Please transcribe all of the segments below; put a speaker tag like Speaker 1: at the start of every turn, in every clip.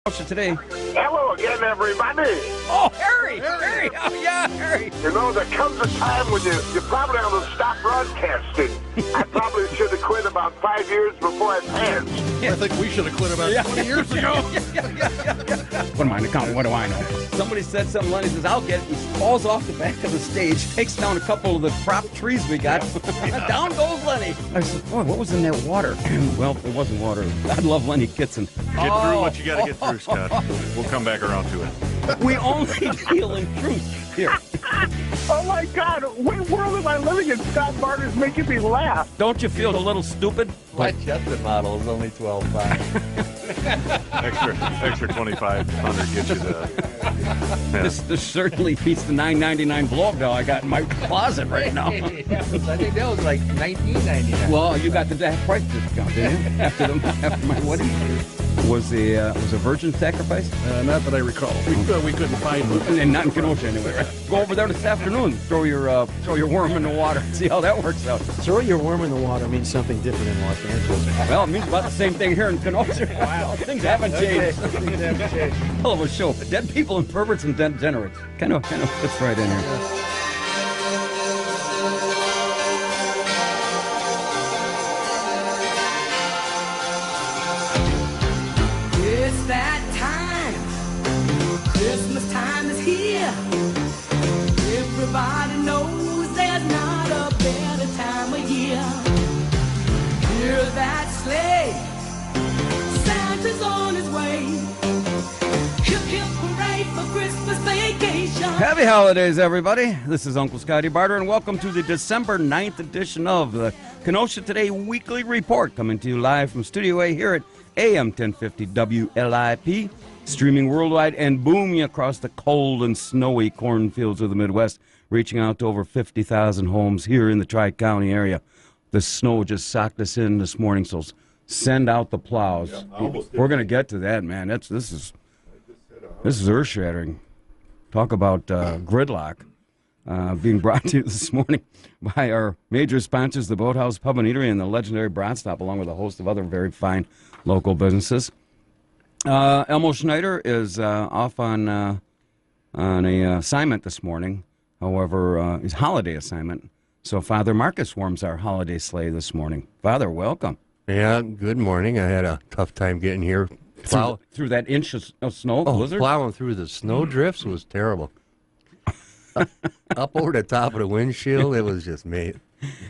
Speaker 1: Today.
Speaker 2: Hello again, everybody.
Speaker 1: Oh, Harry! Oh, yeah, Harry!
Speaker 2: You know, there comes a time when you probably ought to stop broadcasting. I probably should have quit about 5 years before I passed.
Speaker 3: I think we should have quit about 20 years ago.
Speaker 1: What am I counting? What do I know? Somebody said something, Lenny says, I'll get it. He falls off the back of the stage, takes down a couple of the prop trees we got. Down goes Lenny. I said, boy, what was in that water? Well, it wasn't water. I love Lenny Kitson.
Speaker 4: Get through what you got to get through, Scott. We'll come back around to it.
Speaker 1: We only deal in truth here.
Speaker 2: Oh, my God. What world am I living in? Scott Barter's making me laugh.
Speaker 1: Don't you feel a little stupid?
Speaker 5: My Chester model is only
Speaker 4: 12.5. extra 2,500 gets you the. Yeah.
Speaker 1: This certainly beats the $9.99 blow-up doll I got in my closet right now.
Speaker 5: I think that was like $19.99.
Speaker 1: Well, you got the half price discount, didn't you? After my wedding. Was a virgin sacrifice?
Speaker 3: Not that I recall. We couldn't find one.
Speaker 1: And not in Kenosha anyway, right? Go over there this afternoon. Throw your worm in the water. See how that works out.
Speaker 6: Throw your worm in the water means something different in Los Angeles.
Speaker 1: Well, it means about the same thing here in Kenosha. Wow. Things haven't changed.
Speaker 6: Things haven't changed.
Speaker 1: Hell of a show. Dead people and perverts and degenerates. Kind of fits right in here.
Speaker 7: It's that time. Christmas time is here. Everybody knows there's not a better time of year. Hear that sleigh. Santa's on his way. Hip hip hooray for Christmas vacation.
Speaker 1: Happy holidays, everybody. This is Uncle Scotty Barter, and welcome to the December 9th edition of the Kenosha Today Weekly Report, coming to you live from Studio A here at AM 1050 WLIP, streaming worldwide and booming across the cold and snowy cornfields of the Midwest, reaching out to over 50,000 homes here in the Tri-County area. The snow just socked us in this morning, so send out the plows. We're going to get to that, man. This is earth-shattering. Talk about gridlock. Being brought to you this morning by our major sponsors, the Boathouse Pub and Eatery and the legendary Bronze Stop, along with a host of other very fine local businesses. Elmo Schneider is off on a assignment this morning. However, his holiday assignment. So Father Marcus warms our holiday sleigh this morning. Father, welcome.
Speaker 8: Yeah, good morning. I had a tough time getting here.
Speaker 1: Through that inch of snow blizzard?
Speaker 8: Plowing through the snow drifts was terrible. Up over the top of the windshield, it was just made.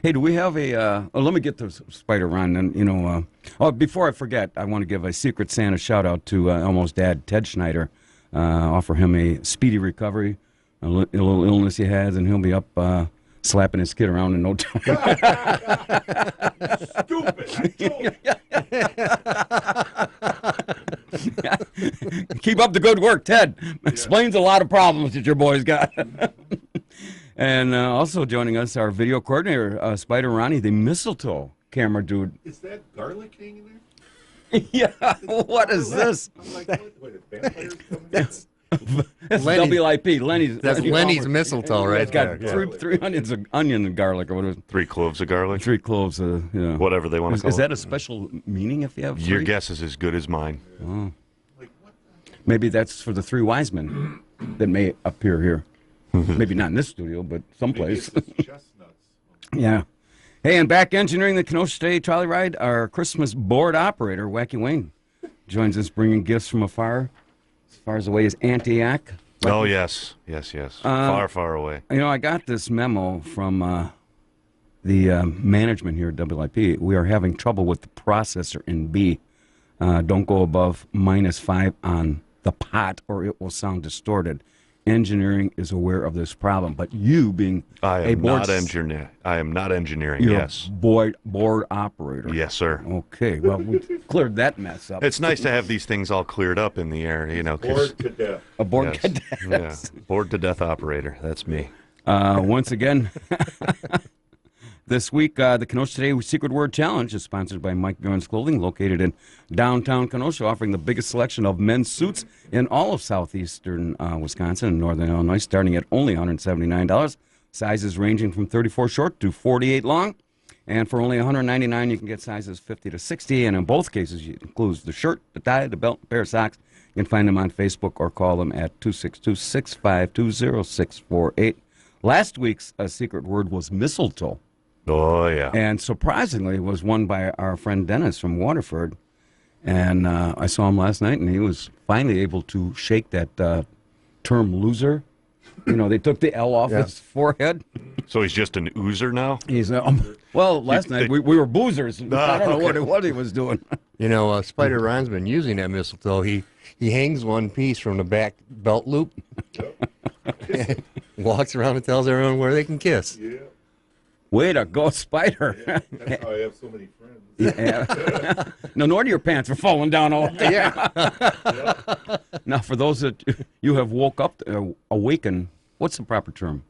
Speaker 1: Hey, do we have a? Let me get to Spider Run, and before I forget, I want to give a Secret Santa shout out to Elmo's dad, Ted Schneider. Offer him a speedy recovery, a little illness he has, and he'll be up slapping his kid around in no time.
Speaker 4: Stupid!
Speaker 1: Keep up the good work, Ted. Explains a lot of problems that your boy's got. And also joining us, our video coordinator, Spider Ronnie, the mistletoe camera dude.
Speaker 3: Is that garlic hanging there?
Speaker 1: Yeah, what is this?
Speaker 3: I'm like, wait, vampires coming
Speaker 1: That's WLIP. Lenny's.
Speaker 8: That's Lenny's mistletoe right
Speaker 1: It's got
Speaker 8: there.
Speaker 1: three onions of onion and garlic, or what is it?
Speaker 4: 3 cloves of garlic.
Speaker 1: 3 cloves of,
Speaker 4: Whatever they want to call it.
Speaker 1: Is that a special meaning if you have 3?
Speaker 4: Your guess is as good as mine.
Speaker 1: Oh. Maybe that's for the 3 wise men that may appear here. Maybe not in this studio, but someplace.
Speaker 3: chestnuts.
Speaker 1: Yeah. Hey, and back engineering the Kenosha Today Trolley Ride, our Christmas board operator, Wacky Wayne, joins us bringing gifts from afar, as far away as Antioch.
Speaker 4: Oh, yes. Far, far away.
Speaker 1: I got this memo from the management here at WIP. We are having trouble with the processor in B. Don't go above -5 on the pot, or it will sound distorted. Engineering is aware of this problem, but you being
Speaker 4: I
Speaker 1: a
Speaker 4: am
Speaker 1: board
Speaker 4: not engineering. I am not engineering.
Speaker 1: you're
Speaker 4: Yes.
Speaker 1: a board operator.
Speaker 4: Yes, sir.
Speaker 1: Okay, well, we cleared that mess up.
Speaker 4: It's nice to have these things all cleared up in the air, 'cause-
Speaker 3: Bored to death.
Speaker 1: A board
Speaker 4: yes.
Speaker 1: cadet.
Speaker 4: Yeah. Bored to death operator. That's me.
Speaker 1: Once again, this week, the Kenosha Today Secret Word Challenge is sponsored by Mike Gunn's Clothing, located in downtown Kenosha, offering the biggest selection of men's suits in all of southeastern Wisconsin and northern Illinois, starting at only $179. Sizes ranging from 34 short to 48 long. And for only $199, you can get sizes 50 to 60. And in both cases, it includes the shirt, the tie, the belt, pair of socks. You can find them on Facebook or call them at 262-652-0648. Last week's secret word was mistletoe.
Speaker 4: Oh, yeah.
Speaker 1: And surprisingly, it was won by our friend Dennis from Waterford. And I saw him last night, and he was finally able to shake that term loser. You know, they took the L off his forehead.
Speaker 4: So he's just an oozer now?
Speaker 1: He's well, last night we were boozers. I don't know what he was doing.
Speaker 8: You know, Spider Ron's been using that mistletoe. He hangs one piece from the back belt loop, walks around and tells everyone where they can kiss.
Speaker 3: Yeah.
Speaker 1: Way to go, Spider.
Speaker 3: That's how I have so many friends.
Speaker 1: Yeah. No wonder your pants are falling down all the time.
Speaker 8: Yeah.
Speaker 1: Now, for those that you have awakened, what's the proper term?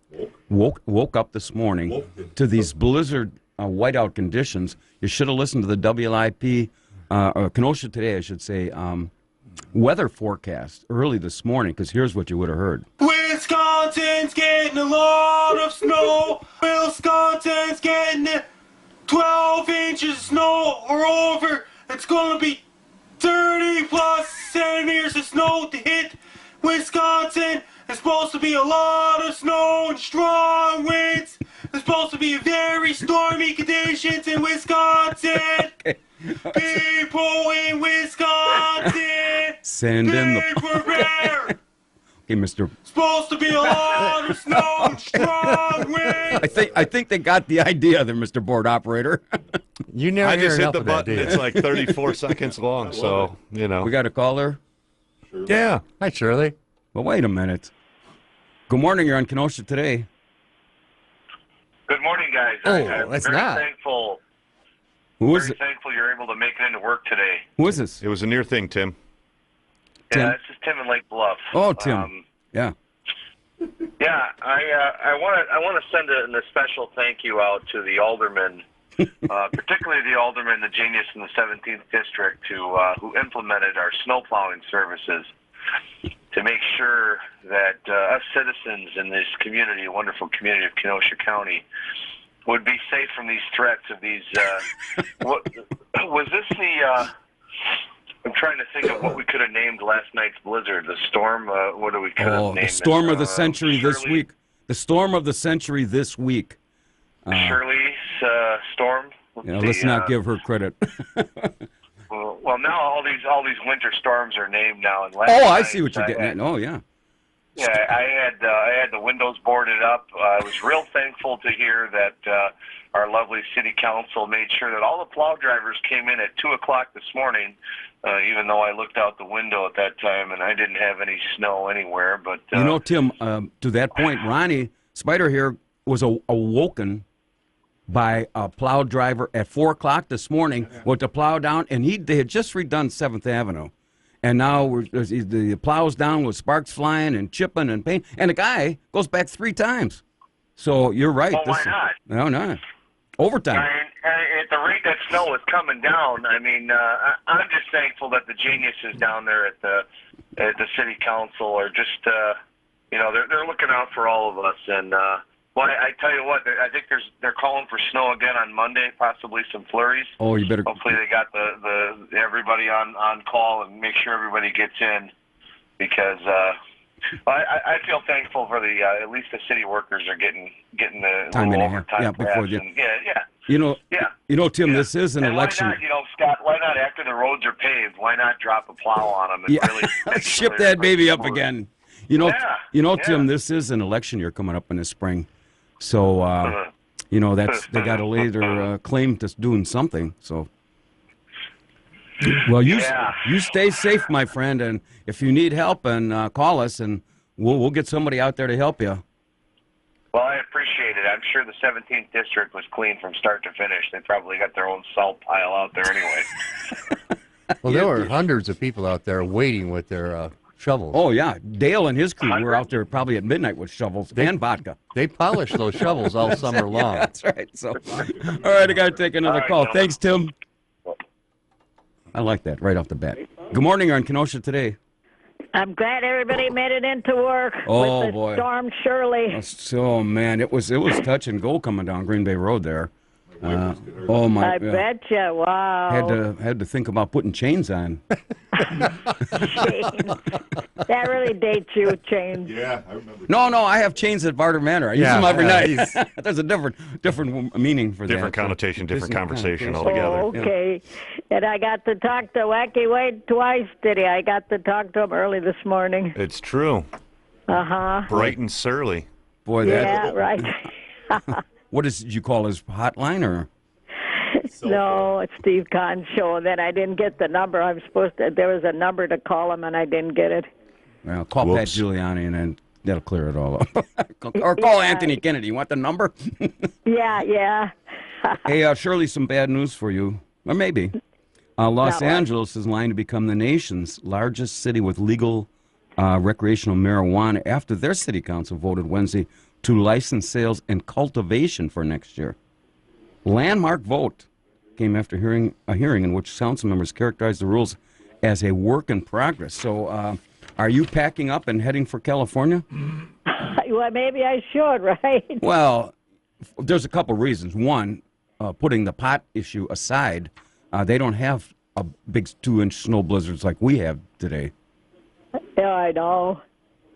Speaker 1: Woke up this morning to these blizzard whiteout conditions. You should have listened to the WLIP, or Kenosha Today, I should say, weather forecast early this morning, because here's what you would have heard.
Speaker 9: Wisconsin's getting a lot of snow. Wisconsin's getting 12 inches of snow or over. It's going to be 30 plus centimeters of snow to hit Wisconsin. It's supposed to be a lot of snow and strong winds. It's supposed to be very stormy conditions in Wisconsin. People in Wisconsin,
Speaker 1: Send in the...
Speaker 9: prepare.
Speaker 1: Okay, Mr.
Speaker 9: Supposed to be a lot of snow and strong winds.
Speaker 1: I think they got the idea there, Mr. Board Operator.
Speaker 8: You never
Speaker 4: I
Speaker 8: hear
Speaker 4: just hit
Speaker 8: enough
Speaker 4: the
Speaker 8: of that,
Speaker 4: button.
Speaker 8: do you?
Speaker 4: It's like 34 seconds long, so, you know.
Speaker 1: We got a caller?
Speaker 4: Yeah.
Speaker 8: Hi, Shirley.
Speaker 1: Well, wait a minute. Good morning. You're on Kenosha Today.
Speaker 2: Good morning, guys.
Speaker 8: Oh,
Speaker 2: I'm
Speaker 8: that's
Speaker 2: very
Speaker 8: not.
Speaker 2: thankful.
Speaker 1: Who is
Speaker 2: Very
Speaker 1: it?
Speaker 2: thankful you're able to make it into work today.
Speaker 1: Who is this?
Speaker 4: It was a near thing, Tim.
Speaker 1: Tim?
Speaker 2: Yeah, this is Tim in Lake Bluff.
Speaker 1: Oh, Tim. Yeah.
Speaker 2: Yeah, I want to send a special thank you out to the aldermen, particularly the alderman, the genius in the 17th district, who implemented our snow plowing services to make sure that us citizens in this community, a wonderful community of Kenosha County, would be safe from these threats of these. What was this the? I'm trying to think of what we could have named last night's blizzard. The storm. What do we could have named?
Speaker 1: The storm
Speaker 2: it?
Speaker 1: of the century this
Speaker 2: Shirley-
Speaker 1: week. The storm of the century this week.
Speaker 2: Shirley's storm.
Speaker 1: Let's not give her credit.
Speaker 2: Well, now all these winter storms are named now. And last
Speaker 1: Oh, I
Speaker 2: night,
Speaker 1: see what you're getting at. Oh, yeah.
Speaker 2: Yeah, I had the windows boarded up. I was real thankful to hear that our lovely city council made sure that all the plow drivers came in at 2:00 this morning. Even though I looked out the window at that time and I didn't have any snow anywhere, but
Speaker 1: You know, Tim, to that point, Ronnie Spider here was awoken by a plow driver at 4:00 this morning with the plow down, and they had just redone 7th Avenue. And now the plow's down with sparks flying and chipping and paint, and the guy goes back 3 times. So you're right.
Speaker 2: Well, why not?
Speaker 1: No. Overtime.
Speaker 2: At the rate that snow is coming down, I mean, I'm just thankful that the geniuses down there at the city council are just, they're looking out for all of us. And well, I tell you what, I think they're calling for snow again on Monday, possibly some flurries.
Speaker 1: Oh, you better.
Speaker 2: Hopefully, they got the everybody on call and make sure everybody gets in, because I feel thankful for the at least the city workers are getting the
Speaker 1: Time
Speaker 2: little
Speaker 1: and a half.
Speaker 2: overtime.
Speaker 1: Yeah, before
Speaker 2: perhaps,
Speaker 1: the-
Speaker 2: and yeah.
Speaker 1: You know, Tim, this is an
Speaker 2: And
Speaker 1: election.
Speaker 2: Why not, Scott? Why not after the roads are paved? Why not drop a plow on them and
Speaker 1: Yeah,
Speaker 2: really make
Speaker 1: ship
Speaker 2: sure
Speaker 1: that baby up
Speaker 2: smooth?
Speaker 1: again.
Speaker 2: Yeah.
Speaker 1: Tim, this is an election year coming up in the spring, so they got to lay their claim to doing something. So, well, you stay safe, my friend, and if you need help, and call us, and we'll get somebody out there to help you.
Speaker 2: Well, I appreciate it. I'm sure the 17th district was clean from start to finish. They probably got their own salt pile out there anyway.
Speaker 8: Well, there were hundreds of people out there waiting with their shovels.
Speaker 1: Oh yeah, Dale and his crew were out there probably at midnight with shovels and vodka.
Speaker 8: They polished those shovels all summer long.
Speaker 1: That's right. So, all right, I got to take another call. Thanks, Tim. I like that right off the bat. Good morning, you're on Kenosha Today.
Speaker 10: I'm glad everybody made it into work
Speaker 1: Oh,
Speaker 10: with the
Speaker 1: boy.
Speaker 10: storm Shirley.
Speaker 1: So man, it was touch and go coming down Green Bay Road there. Oh my!
Speaker 10: I betcha. Wow.
Speaker 1: Had to think about putting chains on.
Speaker 10: Chains. That really dates you, chains.
Speaker 3: Yeah, I remember.
Speaker 1: No, I have chains at Barter Manor. I use them every
Speaker 8: yeah,
Speaker 1: night. There's a different meaning for
Speaker 4: Different
Speaker 1: that.
Speaker 4: connotation, different conversation
Speaker 1: connotation.
Speaker 4: altogether.
Speaker 10: Oh, okay. And I got to talk to Wacky Wade twice today. I got to talk to him early this morning.
Speaker 4: It's true.
Speaker 10: Uh-huh.
Speaker 4: Bright and surly.
Speaker 1: Boy,
Speaker 10: Yeah, right.
Speaker 1: what did you call his hotline or?
Speaker 10: No, it's Steve Kahn's show. And then I didn't get the number. I'm supposed to. There was a number to call him, and I didn't get it.
Speaker 1: Well, call Pat
Speaker 4: Whoops.
Speaker 1: Giuliani, and then that'll clear it all up. Or call Anthony Kennedy. You want the number?
Speaker 10: Yeah.
Speaker 1: Hey, Shirley, some bad news for you. Or maybe. Los Angeles is lined to become the nation's largest city with legal recreational marijuana after their city council voted Wednesday to license sales and cultivation for next year. Landmark vote came after a hearing in which council members characterized the rules as a work in progress. So, are you packing up and heading for California?
Speaker 10: Well, maybe I should, right?
Speaker 1: Well, there's a couple reasons. One, putting the pot issue aside, they don't have a big 2-inch snow blizzards like we have today.
Speaker 10: Yeah, I know.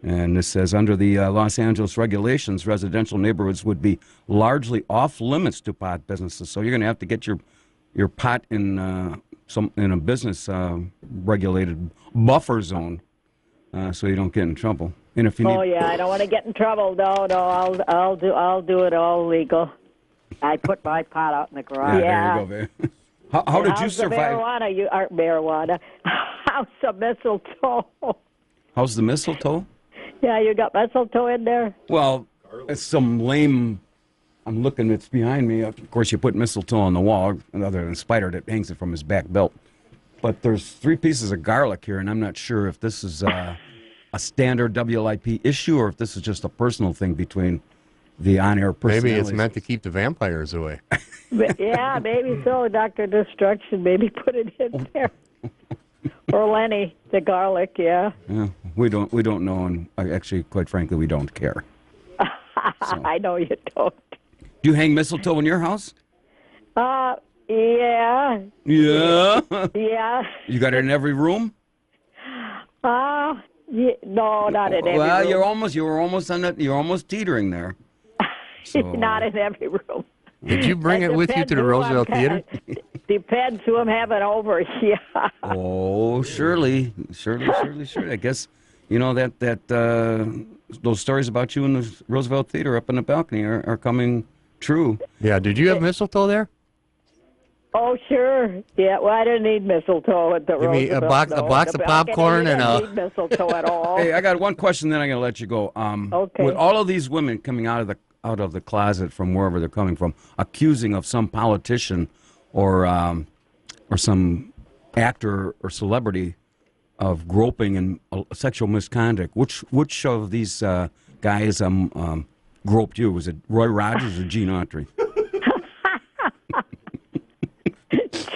Speaker 1: And this says, under the Los Angeles regulations, residential neighborhoods would be largely off limits to pot businesses. So you're going to have to get your pot in a business regulated buffer zone, so you don't get in trouble. And if you need,
Speaker 10: I don't want to get in trouble. No, I'll do it all legal. I put my pot out in the garage.
Speaker 1: there you go, babe. How did you
Speaker 10: How's the
Speaker 1: survive?
Speaker 10: marijuana? You aren't marijuana. How's the mistletoe?
Speaker 1: How's the mistletoe?
Speaker 10: Yeah, you got mistletoe in there?
Speaker 1: Well, it's some lame. I'm looking. It's behind me. Of course, you put mistletoe on the wall, other than Spider that hangs it from his back belt. But there's 3 pieces of garlic here, and I'm not sure if this is a standard WLIP issue or if this is just a personal thing between the on-air personalities.
Speaker 8: Maybe it's meant to keep the vampires away.
Speaker 10: Yeah, maybe so. Dr. Destruction, maybe put it in there. Or Lenny, the garlic, yeah.
Speaker 1: Yeah, we don't know, and actually, quite frankly, we don't care. So.
Speaker 10: I know you don't.
Speaker 1: Do you hang mistletoe in your house?
Speaker 10: Yeah.
Speaker 1: Yeah.
Speaker 10: Yeah.
Speaker 1: You got it in every room?
Speaker 10: Yeah, no, not in every room.
Speaker 1: Well, you're almost teetering there. So,
Speaker 10: not in every room.
Speaker 8: Did you bring it with you to the Roosevelt Theater?
Speaker 10: Depends who I'm having over. Yeah.
Speaker 1: Oh, surely. I guess that those stories about you in the Roosevelt Theater up in the balcony are coming true.
Speaker 8: Yeah. Did you have mistletoe there?
Speaker 10: Oh, sure. Yeah. Well, I didn't need mistletoe at the
Speaker 8: Give me
Speaker 10: Roosevelt.
Speaker 8: a box of popcorn and
Speaker 10: I didn't need mistletoe at all.
Speaker 1: Hey, I got one question, then I'm going to let you go.
Speaker 10: Okay.
Speaker 1: With all of these women coming out of the closet from wherever they're coming from, accusing of some politician or some actor or celebrity of groping and sexual misconduct, which of these guys groped you? Was it Roy Rogers or Gene Autry?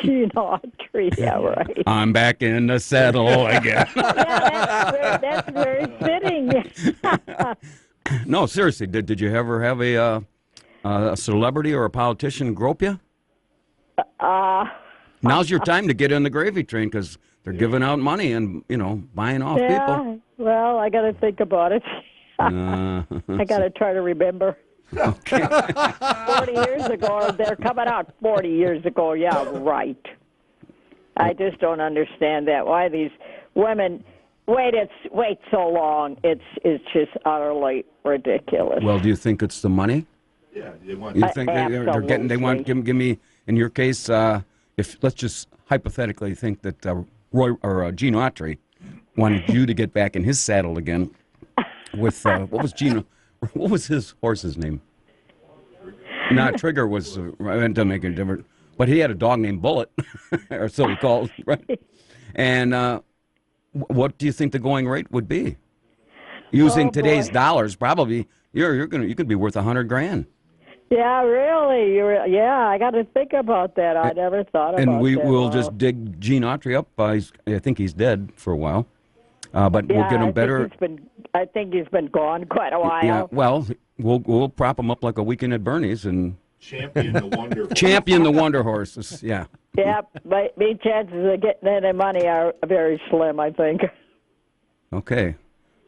Speaker 10: Gene Autry, yeah, right.
Speaker 1: I'm back in the saddle again.
Speaker 10: Yeah, that's very fitting.
Speaker 1: No, seriously, did you ever have a celebrity or a politician grope you? Now's your time to get in the gravy train because they're giving out money and buying off people.
Speaker 10: Well, I got to think about it. I got to try to remember.
Speaker 1: Okay.
Speaker 10: 40 years ago, they're coming out 40 years ago. Yeah, right. I just don't understand that. Why these women wait so long? It's just utterly ridiculous.
Speaker 1: Well, do you think it's the money?
Speaker 3: Yeah, they want.
Speaker 1: You think they're getting? They want give me in your case. If let's just hypothetically think that Roy or Gene Autry wanted you to get back in his saddle again with what was his horse's name? Not Trigger was. It doesn't make any difference. But he had a dog named Bullet, or so he called, right? And what do you think the going rate would be? Using today's dollars, probably you could be worth $100,000.
Speaker 10: Yeah, really. I got to think about that. I never thought about that.
Speaker 1: And we'll just dig Gene Autry up. I think he's dead for a while. But we'll get him better.
Speaker 10: I think he's been gone quite a while.
Speaker 1: Yeah, well, we'll prop him up like a weekend at Bernie's and
Speaker 3: Champion the Wonder Horse.
Speaker 1: Champion the Wonder Horses. Yeah.
Speaker 10: Yep, my chances of getting any money are very slim, I think.
Speaker 1: Okay.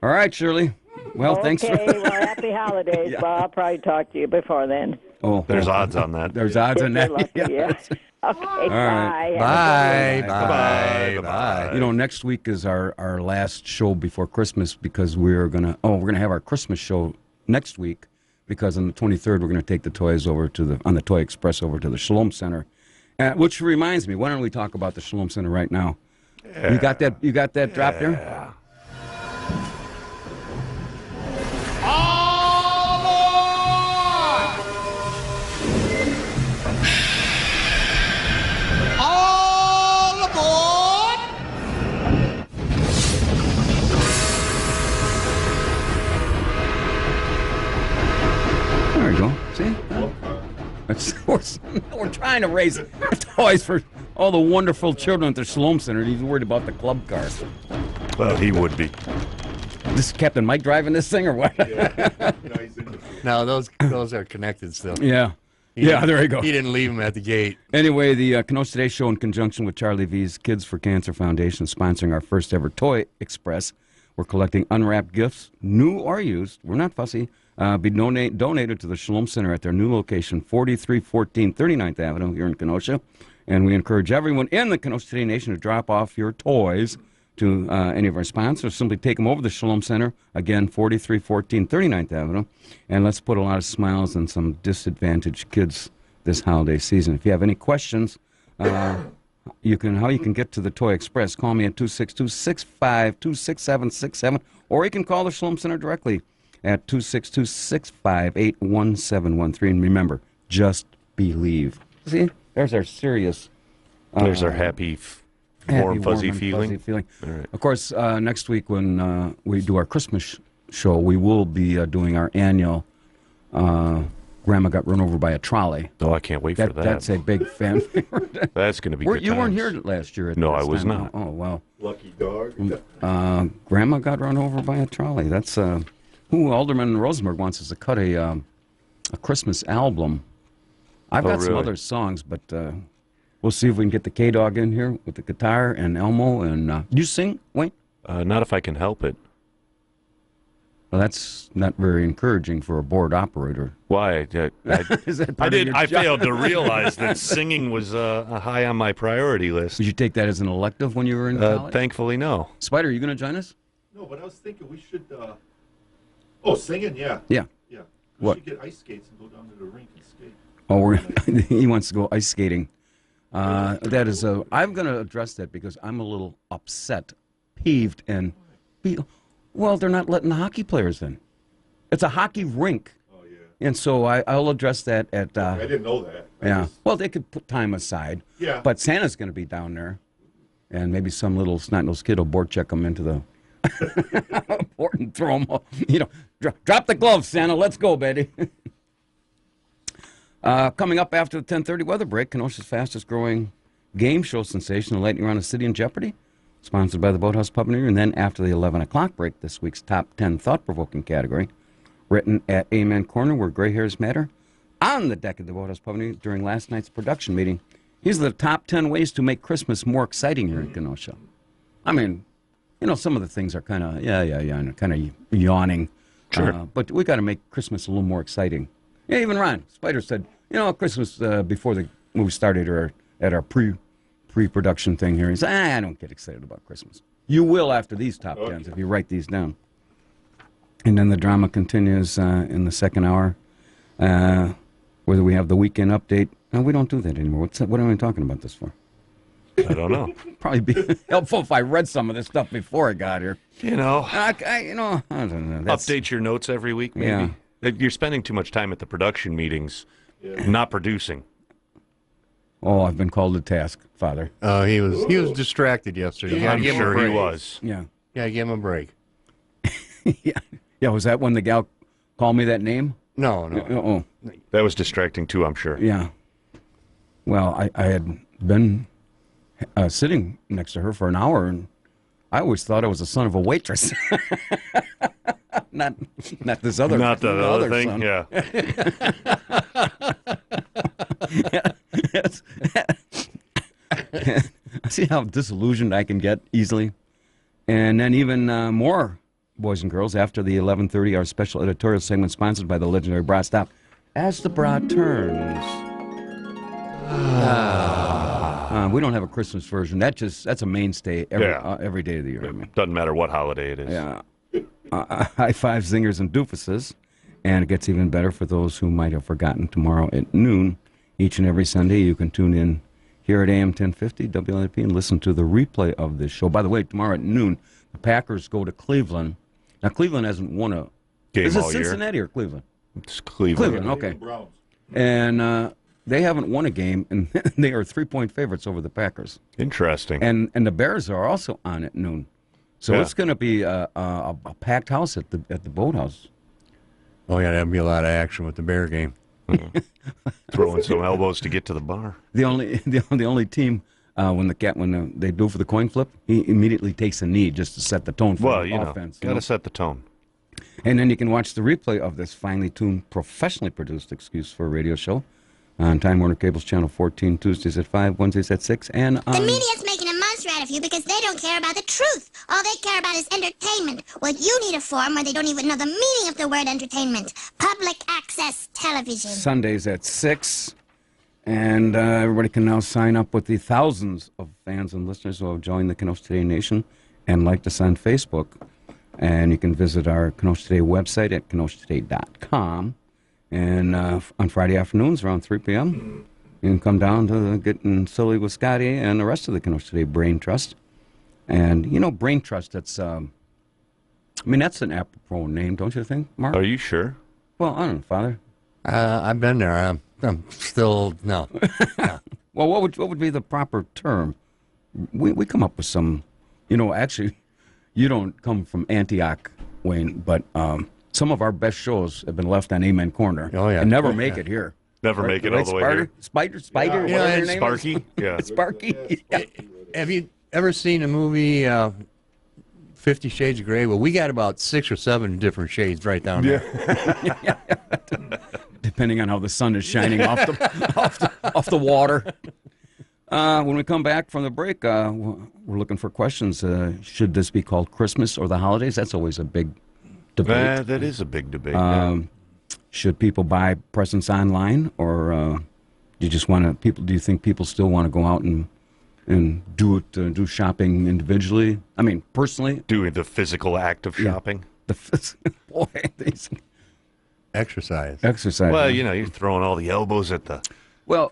Speaker 1: All right, Shirley. Well, thanks.
Speaker 10: Okay, well, happy holidays.
Speaker 1: Yeah.
Speaker 10: Well, I'll probably talk to you before then.
Speaker 1: Oh,
Speaker 4: There's odds on that.
Speaker 1: There's odds
Speaker 10: If
Speaker 1: on
Speaker 10: you're
Speaker 1: that.
Speaker 10: lucky, yeah. Okay,
Speaker 1: All right.
Speaker 10: bye.
Speaker 8: Bye. Bye.
Speaker 1: You know, next week is our last show before Christmas because we're gonna have our Christmas show next week because on the 23rd we're gonna take the toys over on the Toy Express over to the Shalom Center, which reminds me, why don't we talk about the Shalom Center right now? Yeah. You got that drop there?
Speaker 4: Yeah.
Speaker 1: There you go. See? We're trying to raise toys for all the wonderful children at the Shalom Center. He's worried about the club car.
Speaker 4: Well, he would be.
Speaker 1: This is Captain Mike driving this thing or what?
Speaker 3: Yeah.
Speaker 8: No, those are connected still.
Speaker 1: Yeah. There you go.
Speaker 8: He didn't leave them at the gate.
Speaker 1: Anyway, the Kenosha Today Show, in conjunction with Charlie V's Kids for Cancer Foundation, sponsoring our first ever Toy Express. We're collecting unwrapped gifts, new or used. We're not fussy. Be donated to the Shalom Center at their new location, 4314 39th Avenue here in Kenosha. And we encourage everyone in the Kenosha City Nation to drop off your toys to any of our sponsors. Simply take them over to the Shalom Center, again, 4314 39th Avenue. And let's put a lot of smiles on some disadvantaged kids this holiday season. If you have any questions, how you can get to the Toy Express, call me at 262-652-6767, or you can call the Shalom Center directly at 262-658-1713. And remember, just believe. See, there's our serious...
Speaker 4: There's our happy, warm, fuzzy feeling.
Speaker 1: All
Speaker 4: right.
Speaker 1: Of course, next week when we do our Christmas show, we will be doing our annual Grandma Got Run Over by a Trolley.
Speaker 4: Oh, I can't wait for that.
Speaker 1: That's a big fan favorite.
Speaker 4: That's going to be good
Speaker 1: You weren't
Speaker 4: times.
Speaker 1: here last year at
Speaker 4: No,
Speaker 1: this
Speaker 4: I was
Speaker 1: time.
Speaker 4: not.
Speaker 1: Oh, well.
Speaker 3: Lucky dog.
Speaker 1: Grandma Got Run Over by a Trolley. That's who Alderman Rosenberg wants us to cut a Christmas album. I've got some
Speaker 4: really?
Speaker 1: other songs, but we'll see if we can get the K-Dog in here with the guitar and Elmo. And you sing, Wayne?
Speaker 4: Not if I can help it.
Speaker 1: Well, that's not very encouraging for a board operator.
Speaker 4: Why?
Speaker 1: Is that part of your
Speaker 4: I
Speaker 1: job?
Speaker 4: failed to realize that singing was high on my priority list.
Speaker 1: Did you take that as an elective when you were in college?
Speaker 4: Thankfully, no.
Speaker 1: Spider, are you going to join us?
Speaker 3: No, but I was thinking we should. Singing, yeah.
Speaker 1: Yeah.
Speaker 3: Yeah. We
Speaker 1: What?
Speaker 3: should get ice skates and go down to the rink and skate.
Speaker 1: Oh, he wants to go ice skating. That is I'm going to address that because I'm a little upset, peeved, and well, they're not letting the hockey players in. It's a hockey rink.
Speaker 3: Oh, yeah.
Speaker 1: And so I'll address that at.
Speaker 3: I didn't know that.
Speaker 1: Yeah. Well, they could put time aside.
Speaker 3: Yeah.
Speaker 1: But Santa's going to be down there, and maybe some little snot-nosed kid will board check them into the port and throw them. Drop the gloves, Santa. Let's go, Betty. Coming up after the 10:30 weather break, Kenosha's fastest-growing game show sensation, the Lightning Round of City in Jeopardy, sponsored by the Boathouse Pub and Eatery. And then after the 11 o'clock break, this week's top 10 thought-provoking category, written at Amen Corner, where gray hairs matter, on the deck of the Boathouse Pub and Eatery during last night's production meeting. These are the top 10 ways to make Christmas more exciting here in Kenosha. I mean, some of the things are kind of, and kind of yawning.
Speaker 4: Sure.
Speaker 1: But we got to make Christmas a little more exciting. Yeah, even Ron Spider said, Christmas before the movie started or at our pre-production thing here, he said, I don't get excited about Christmas. You will after these top 10s if you write these down. And then the drama continues in the second hour, whether we have the weekend update. No, we don't do that anymore. What am I talking about this for?
Speaker 4: I don't know.
Speaker 1: Probably be helpful if I read some of this stuff before I got here.
Speaker 4: I don't know.
Speaker 1: Update
Speaker 4: your notes every week, maybe. Yeah. You're spending too much time at the production meetings, not producing.
Speaker 1: Oh, I've been called to task, Father.
Speaker 8: He was distracted yesterday.
Speaker 4: I'm sure he was.
Speaker 1: Yeah.
Speaker 8: Yeah, give him a break.
Speaker 1: Yeah. Was that when the gal called me that name?
Speaker 8: No.
Speaker 1: Oh.
Speaker 4: That was distracting too, I'm sure.
Speaker 1: Yeah. Well, I had been sitting next to her for an hour, and I always thought I was the son of a waitress. not this other.
Speaker 4: Not the other thing.
Speaker 1: son.
Speaker 4: Yeah.
Speaker 1: Yes. See how disillusioned I can get easily? And then even more, boys and girls, after the 11:30, our special editorial segment sponsored by the legendary bra stop, As the Bra Turns. We don't have a Christmas version. That's a mainstay every day of the year. I mean.
Speaker 4: Doesn't matter what holiday it is.
Speaker 1: Yeah. High five, zingers, and doofuses. And it gets even better for those who might have forgotten. Tomorrow at noon, each and every Sunday, you can tune in here at AM 1050 WLIP and listen to the replay of this show. By the way, tomorrow at noon, the Packers go to Cleveland. Now, Cleveland hasn't won a
Speaker 4: game
Speaker 1: is it
Speaker 4: all year.
Speaker 1: Cincinnati or Cleveland?
Speaker 4: It's Cleveland.
Speaker 1: Okay. And they haven't won a game, and they are 3-point favorites over the Packers.
Speaker 4: Interesting.
Speaker 1: And the Bears are also on at noon. So it's going to be a packed house at the Boathouse.
Speaker 8: Oh, yeah, that'd be a lot of action with the Bear game.
Speaker 4: Throwing some elbows to get to the bar.
Speaker 1: The only team when they do for the coin flip, he immediately takes a knee just to set the tone for the offense.
Speaker 4: Got to set the tone.
Speaker 1: And then you can watch the replay of this finely tuned, professionally produced excuse for a radio show on Time Warner Cable's Channel 14, Tuesdays at 5, Wednesdays at 6, and
Speaker 11: The media's making a monster out of you because they don't care about the truth. All they care about is entertainment. Well, you need a forum where they don't even know the meaning of the word entertainment. Public access television.
Speaker 1: Sundays at 6. And everybody can now sign up with the thousands of fans and listeners who have joined the Kenosha Today Nation and liked us on Facebook. And you can visit our Kenosha Today website at kenosatoday.com. And on Friday afternoons around 3 p.m., you can come down to Getting Silly with Scotty and the rest of the Kenosha Today Brain Trust. And, Brain Trust, that's an apropos name, don't you think, Mark?
Speaker 4: Are you sure?
Speaker 1: Well, I don't know, Father.
Speaker 8: I've been there. I'm still, no.
Speaker 1: Well, what would be the proper term? We come up with some, actually, you don't come from Antioch, Wayne, but some of our best shows have been left on Amen Corner.
Speaker 8: Oh, yeah.
Speaker 1: And never make it here.
Speaker 4: Never make it all the way here.
Speaker 1: Spider,
Speaker 8: Yeah,
Speaker 1: whatever your name
Speaker 4: Sparky?
Speaker 1: is.
Speaker 4: Yeah.
Speaker 1: Sparky. Yeah.
Speaker 8: Have you ever seen a movie, 50 Shades of Grey? Well, we got about 6 or 7 different shades right down there.
Speaker 1: Depending on how the sun is shining off the water. When we come back from the break, we're looking for questions. Should this be called Christmas or the holidays? That's always a big debate.
Speaker 4: That is a big debate.
Speaker 1: Should people buy presents online, or do you think people still want to go out and do shopping individually? I mean, personally,
Speaker 4: doing the physical act of shopping.
Speaker 1: Boy,
Speaker 8: Exercise.
Speaker 4: Well, you're throwing all the elbows at the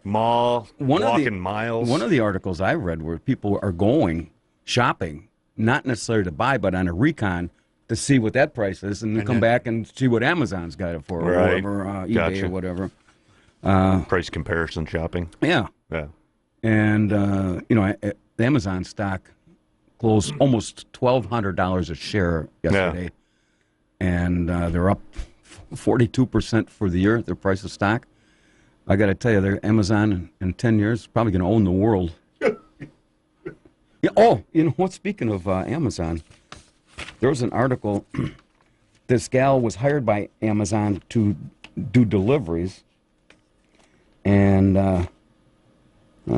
Speaker 4: mall, walking miles.
Speaker 1: One of the articles I read where people are going shopping, not necessarily to buy, but on a recon to see what that price is, and then come back and see what Amazon's got it for, or whatever, eBay or whatever.
Speaker 4: Price comparison shopping.
Speaker 1: Yeah.
Speaker 4: Yeah.
Speaker 1: And, the Amazon stock closed almost $1,200 a share yesterday. Yeah. And they're up 42% for the year, their price of stock. I got to tell you, Amazon in 10 years is probably going to own the world. Yeah. Oh, you know what? Speaking of Amazon, there was an article. This gal was hired by Amazon to do deliveries, and I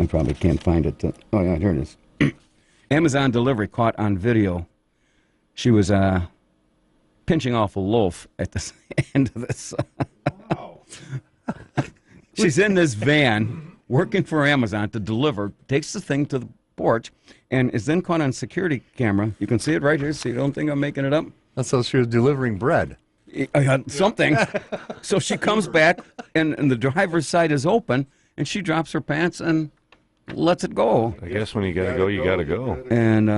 Speaker 1: probably can't find it. Oh, yeah, here it is. Amazon delivery caught on video. She was pinching off a loaf at the end of this. Wow. She's in this van working for Amazon to deliver, takes the thing to the porch, and is then caught on security camera. You can see it right here. So you don't think I'm making it up?
Speaker 8: That's how she was delivering bread.
Speaker 1: Something. So she comes back, and the driver's side is open, and she drops her pants and lets it go.
Speaker 4: I guess when you got to go, you got to go.
Speaker 1: And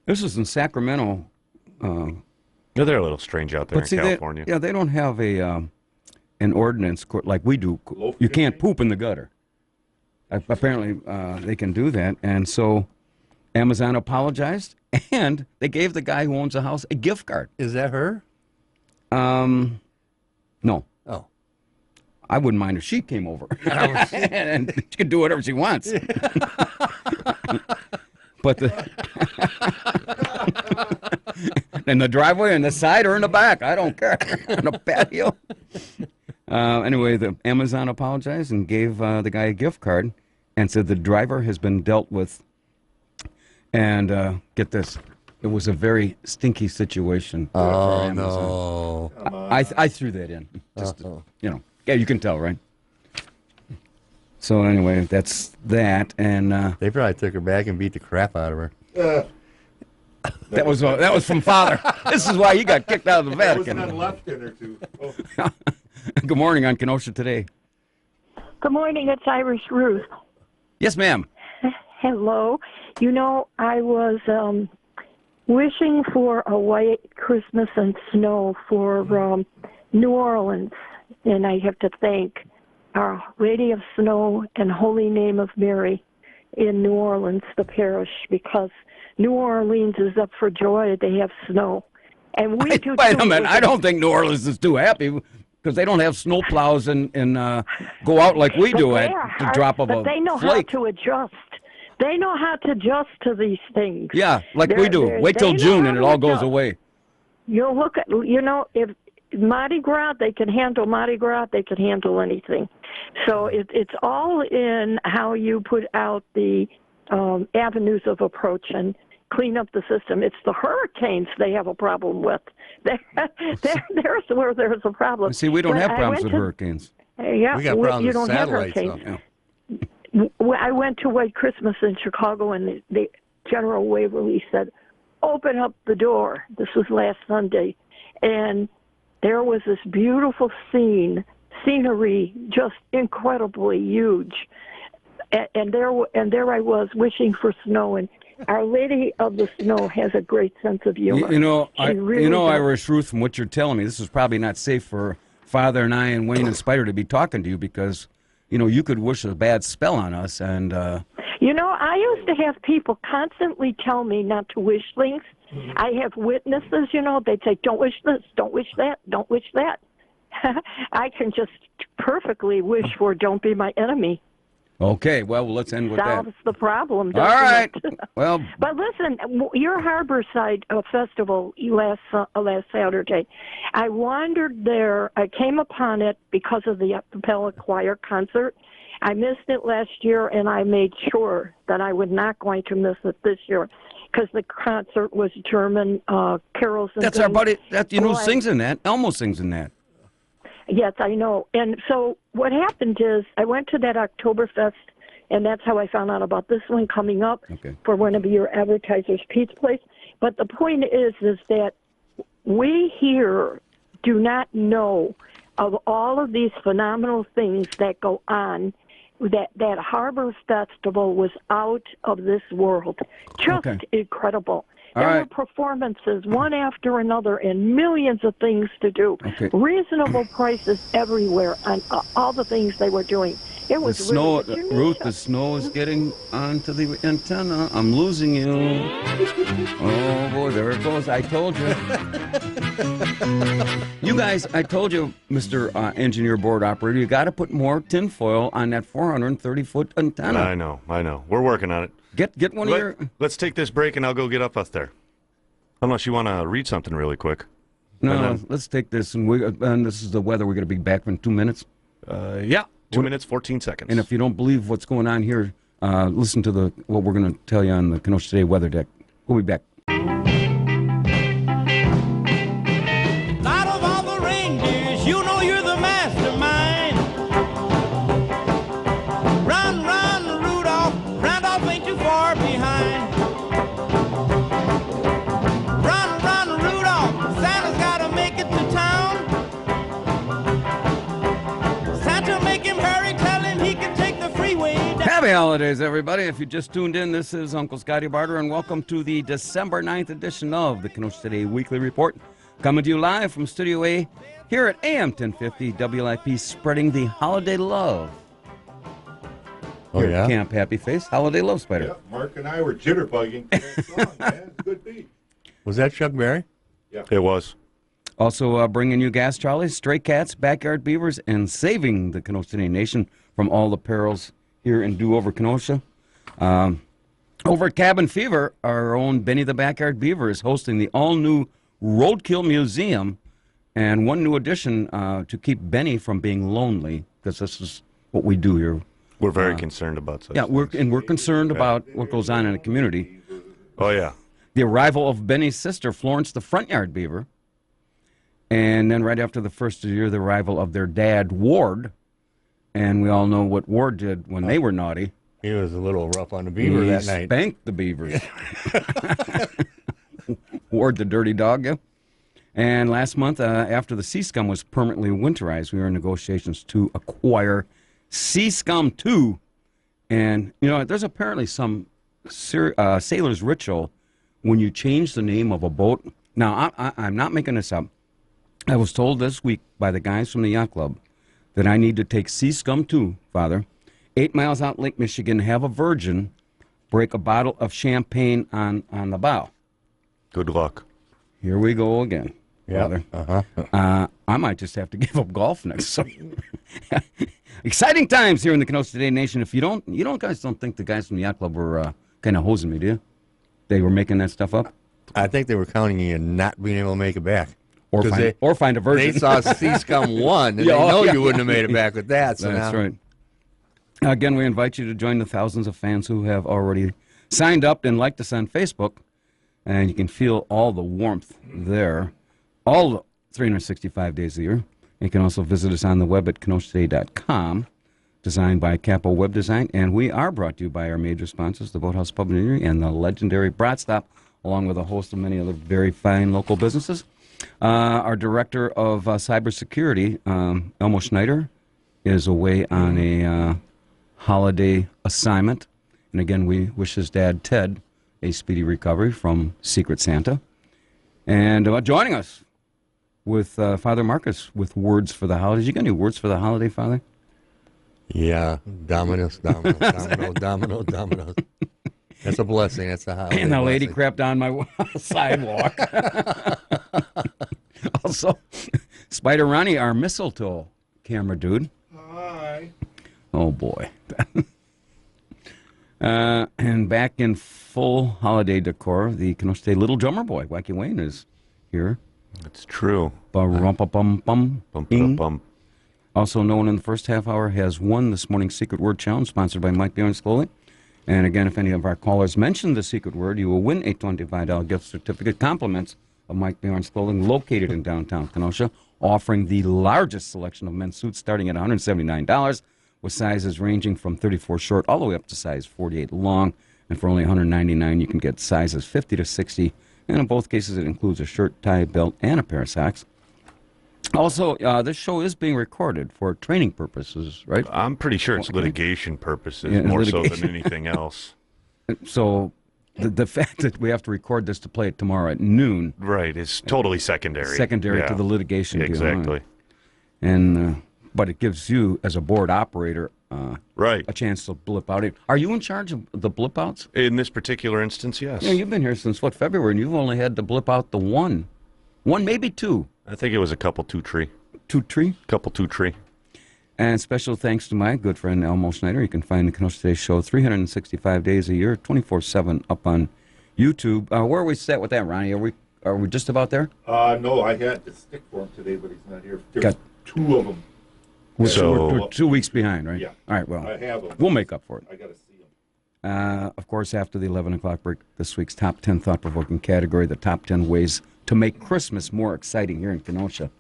Speaker 1: this was in Sacramento.
Speaker 4: Yeah, they're a little strange out there in California.
Speaker 1: They don't have an ordinance like we do. You can't poop in the gutter. Apparently, they can do that. And so Amazon apologized, and they gave the guy who owns the house a gift card.
Speaker 8: Is that her?
Speaker 1: No.
Speaker 8: Oh.
Speaker 1: I wouldn't mind if she came over. And she could do whatever she wants. But in the driveway, in the side, or in the back, I don't care. On the patio. Anyway, the Amazon apologized and gave the guy a gift card and said the driver has been dealt with. And get this, it was a very stinky situation. For Amazon.
Speaker 8: No.
Speaker 1: I threw that in. Just, yeah, you can tell, right? So anyway, that's that, and
Speaker 8: they probably took her back and beat the crap out of her.
Speaker 1: that was from Father. This is why he got kicked out of the Vatican.
Speaker 3: That was on left in or two. Oh.
Speaker 1: Good morning on Kenosha Today.
Speaker 12: Good morning, it's Irish Ruth.
Speaker 1: Yes, ma'am.
Speaker 12: Hello. You know, I was wishing for a white Christmas and snow for New Orleans, and I have to thank Our Lady of Snow and Holy Name of Mary in New Orleans, the parish, because New Orleans is up for joy. They have snow. And we do
Speaker 1: wait a minute. I don't think New Orleans is too happy because they don't have snow plows and go out like we do at the drop of a flake.
Speaker 12: But they know how to adjust. They know how to adjust to these things.
Speaker 1: Yeah, like we do. Wait till June and it all goes away.
Speaker 12: You look at, if Mardi Gras, they can handle Mardi Gras, they can handle anything. So it's all in how you put out the avenues of approach and clean up the system. It's the hurricanes they have a problem with. There's where there's a problem.
Speaker 1: See, we don't have problems with hurricanes.
Speaker 12: Yeah,
Speaker 8: we got problems
Speaker 12: you
Speaker 8: with
Speaker 12: don't have
Speaker 8: satellites.
Speaker 12: hurricanes. I went to White Christmas in Chicago, and the General Waverly said, "Open up the door." This was last Sunday, and there was this beautiful scenery, just incredibly huge. And there I was wishing for snow, and Our Lady of the Snow has a great sense of humor.
Speaker 1: Irish Ruth, from what you're telling me, this is probably not safe for Father and I and Wayne and Spider to be talking to you because, you could wish a bad spell on us. And
Speaker 12: I used to have people constantly tell me not to wish things. I have witnesses, they'd say, "Don't wish this, don't wish that, don't wish that." I can just perfectly wish for "Don't be my enemy."
Speaker 1: Okay, well, let's end with
Speaker 12: Solves the problem,
Speaker 1: All
Speaker 12: doesn't
Speaker 1: right.
Speaker 12: it?
Speaker 1: Well,
Speaker 12: but listen, your Harborside Festival last Saturday, I wandered there. I came upon it because of the Capella Choir concert. I missed it last year, and I made sure that I was not going to miss it this year because the concert was German carols. And
Speaker 1: that's
Speaker 12: things.
Speaker 1: our buddy. Who
Speaker 12: Boy,
Speaker 1: sings in that? Elmo sings in that.
Speaker 12: Yes, I know. And so what happened is I went to that Oktoberfest, and that's how I found out about this one coming up for one of your advertisers, Pete's Place. But the point is that we here do not know of all of these phenomenal things that go on. That Harbor Festival was out of this world. Just incredible. There were performances, one after another, and millions of things to do. Reasonable prices everywhere on all the things they were doing. It was
Speaker 1: the snow,
Speaker 12: really,
Speaker 1: Ruth, the snow is getting onto the antenna. I'm losing you. Oh, boy, there it goes. I told you. You guys, I told you, Mr. Engineer Board Operator, you got to put more tinfoil on that 430-foot antenna.
Speaker 4: I know. We're working on it.
Speaker 1: Get one of your...
Speaker 4: Let's take this break, and I'll go get up there. Unless you want to read something really quick.
Speaker 1: No, let's take this, and this is the weather. We're going to be back in 2 minutes.
Speaker 4: Yeah, 2 minutes, 14 seconds.
Speaker 1: And if you don't believe what's going on here, listen to what we're going to tell you on the Kenosha Today weather deck. We'll be back.
Speaker 7: Out of all the reindeers, you know you're the mastermind. Run, run, Rudolph. Randolph ain't too far behind. Run, run, Rudolph. Santa's gotta make it to town. Santa, make him hurry. Tell him he can take the freeway down.
Speaker 1: Happy holidays, everybody. If you just tuned in, this is Uncle Scotty Barter, and welcome to the December 9th edition of the Kenosha Today Weekly Report. Coming to you live from Studio A here at AM 1050 WLIP, spreading the holiday love. Here at Camp Happy Face, holiday love, Spider.
Speaker 3: Yeah, Mark and I were jitterbugging to that song, man. It's a good beat.
Speaker 8: Was that Chuck Berry?
Speaker 3: Yeah.
Speaker 4: It was.
Speaker 1: Also bringing you Gas Charlies, Stray Cats, Backyard Beavers, and saving the Kenosha Today Nation from all the perils here in Do-Over Kenosha. Over at Cabin Fever, our own Benny the Backyard Beaver is hosting the all-new Roadkill Museum And one new addition to keep Benny from being lonely, because this is what we do here.
Speaker 4: We're very concerned about such
Speaker 1: things. We're concerned about what goes on in the community.
Speaker 4: Oh, yeah.
Speaker 1: The arrival of Benny's sister, Florence the Front Yard Beaver. And then right after the first of the year, the arrival of their dad, Ward. And we all know what Ward did when they were naughty.
Speaker 8: He was a little rough on the beaver that night.
Speaker 1: He spanked the beavers. Ward the dirty dog, yeah. And last month, after the Sea Scum was permanently winterized, we were in negotiations to acquire Sea Scum 2. And, you know, there's apparently some sailor's ritual when you change the name of a boat. Now, I'm not making this up. I was told this week by the guys from the yacht club that I need to take Sea Scum 2, Father, 8 miles out Lake Michigan, have a virgin break a bottle of champagne on the bow.
Speaker 4: Good luck.
Speaker 1: Here we go again.
Speaker 8: Yeah.
Speaker 1: I might just have to give up golf next summer. Exciting times here in the Kenosha Today Nation. If you guys don't think the guys from the yacht club were kind of hosing me, do you? They were making that stuff up?
Speaker 8: I think they were counting you and not being able to make it back.
Speaker 1: Or find a virgin.
Speaker 8: They saw Sea Scum 1, and they know you wouldn't have made it back with that. So
Speaker 1: That's
Speaker 8: now.
Speaker 1: right. Again, we invite you to join the thousands of fans who have already signed up and liked us on Facebook. And you can feel all the warmth there, all 365 days a year. You can also visit us on the web at KenoshaToday.com, designed by Capo Web Design. And we are brought to you by our major sponsors, the Boathouse Pub and Eatery and the legendary Brat Stop, along with a host of many other very fine local businesses. Our director of cybersecurity, Elmo Schneider, is away on a holiday assignment. And again, we wish his dad, Ted, a speedy recovery from Secret Santa. And joining us with Father Marcus with words for the holidays. You got any words for the holiday, Father?
Speaker 8: Yeah, Dominus, Dominus. That's a blessing. That's a holiday
Speaker 1: And the lady
Speaker 8: blessing.
Speaker 1: crapped on my sidewalk. Also, Spider Ronnie, our mistletoe camera dude.
Speaker 3: Hi.
Speaker 1: Oh, boy. And back in full holiday decor, the Kenosha State Little Drummer Boy, Wacky Wayne, is here.
Speaker 4: That's true.
Speaker 1: Bum. Also known in the first half hour, has won this morning's Secret Word Challenge, sponsored by Mike Bjorn Slowly. And again, if any of our callers mention the secret word, you will win a $25 gift certificate, compliments of Mike Bjorn's Clothing, located in downtown Kenosha, offering the largest selection of men's suits starting at $179, with sizes ranging from 34 short all the way up to size 48 long. And for only $199, you can get sizes 50 to 60. And in both cases, it includes a shirt, tie, belt, and a pair of socks. Also, this show is being recorded for training purposes, right?
Speaker 4: I'm pretty sure it's litigation purposes,
Speaker 1: Yeah,
Speaker 4: more so
Speaker 1: litigation.
Speaker 4: than anything else.
Speaker 1: So the fact that we have to record this to play it tomorrow at noon.
Speaker 4: Right, is totally secondary.
Speaker 1: Secondary
Speaker 4: Yeah.
Speaker 1: to the litigation deal.
Speaker 4: Exactly.
Speaker 1: And but it gives you, as a board operator,
Speaker 4: right,
Speaker 1: a chance to blip out. Are you in charge of the blip outs?
Speaker 4: In this particular instance, yes.
Speaker 1: Yeah, you've been here since, February, and you've only had to blip out the one, maybe two.
Speaker 4: I think it was a couple two-tree.
Speaker 1: Two-tree?
Speaker 4: Couple two-tree.
Speaker 1: And special thanks to my good friend Elmo Schneider. You can find the Kenosha Today Show 365 days a year, 24/7 up on YouTube. Where are we set with that, Ronnie? Are we just about there?
Speaker 3: No, I had the stick for him today, but he's not here. There's two of them.
Speaker 1: So we're 2 weeks behind, right?
Speaker 3: Yeah.
Speaker 1: All right, well,
Speaker 3: I have them.
Speaker 1: we'll make up for it.
Speaker 3: I got to see them.
Speaker 1: Of course, after the 11 o'clock break, this week's top 10 thought-provoking category, the top 10 ways to make Christmas more exciting here in Kenosha.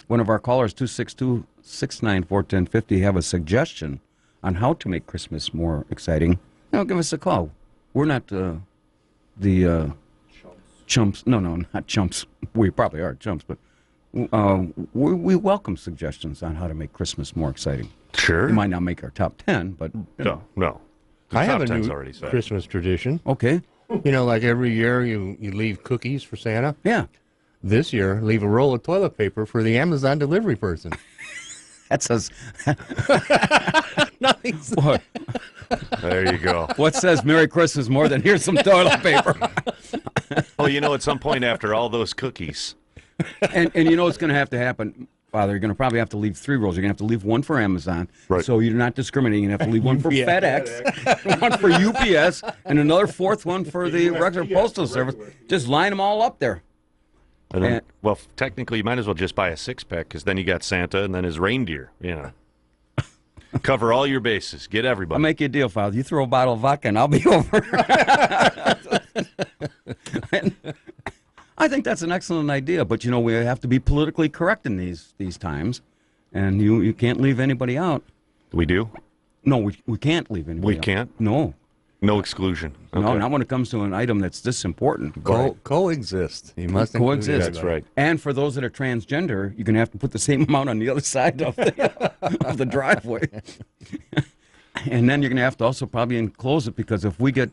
Speaker 1: One of our callers, 262-694-1050, have a suggestion on how to make Christmas more exciting, give us a call. We're not the chumps. No, not chumps. We probably are chumps, but we welcome suggestions on how to make Christmas more exciting.
Speaker 4: Sure.
Speaker 1: We might not make our top 10, but...
Speaker 4: No.
Speaker 8: I have a
Speaker 4: top 10's
Speaker 8: new
Speaker 4: already set.
Speaker 8: Christmas tradition.
Speaker 1: Okay.
Speaker 8: You know, like every year you leave cookies for Santa.
Speaker 1: Yeah.
Speaker 8: This year, leave a roll of toilet paper for the Amazon delivery person.
Speaker 1: That says...
Speaker 8: Nothing's...
Speaker 1: What?
Speaker 4: There you go.
Speaker 1: What says Merry Christmas more than here's some toilet paper?
Speaker 4: Well, at some point after all those cookies.
Speaker 1: And you know what's going to have to happen, Father? You're going to probably have to leave 3 rolls. You're going to have to leave 1 for Amazon.
Speaker 4: Right.
Speaker 1: So you're not discriminating. You have to leave 1 for FedEx, 1 for UPS, and another 4th one for the regular postal service. Just line them all up there.
Speaker 4: And then, well, technically, you might as well just buy a six-pack because then you got Santa and then his reindeer. You know, cover all your bases. Get everybody.
Speaker 1: I'll make you a deal, Father. You throw a bottle of vodka and I'll be over. And I think that's an excellent idea, but you know we have to be politically correct in these times, and you can't leave anybody out.
Speaker 4: We do?
Speaker 1: No, we can't leave anybody
Speaker 4: We
Speaker 1: out.
Speaker 4: can't?
Speaker 1: No.
Speaker 4: No exclusion. Okay.
Speaker 1: No, not when it comes to an item that's this important.
Speaker 8: Coexist. You must
Speaker 1: coexist.
Speaker 4: That's right.
Speaker 1: And for those that are transgender, you're going to have to put the same amount on the other side of the driveway. And then you're going to have to also probably enclose it, because if we get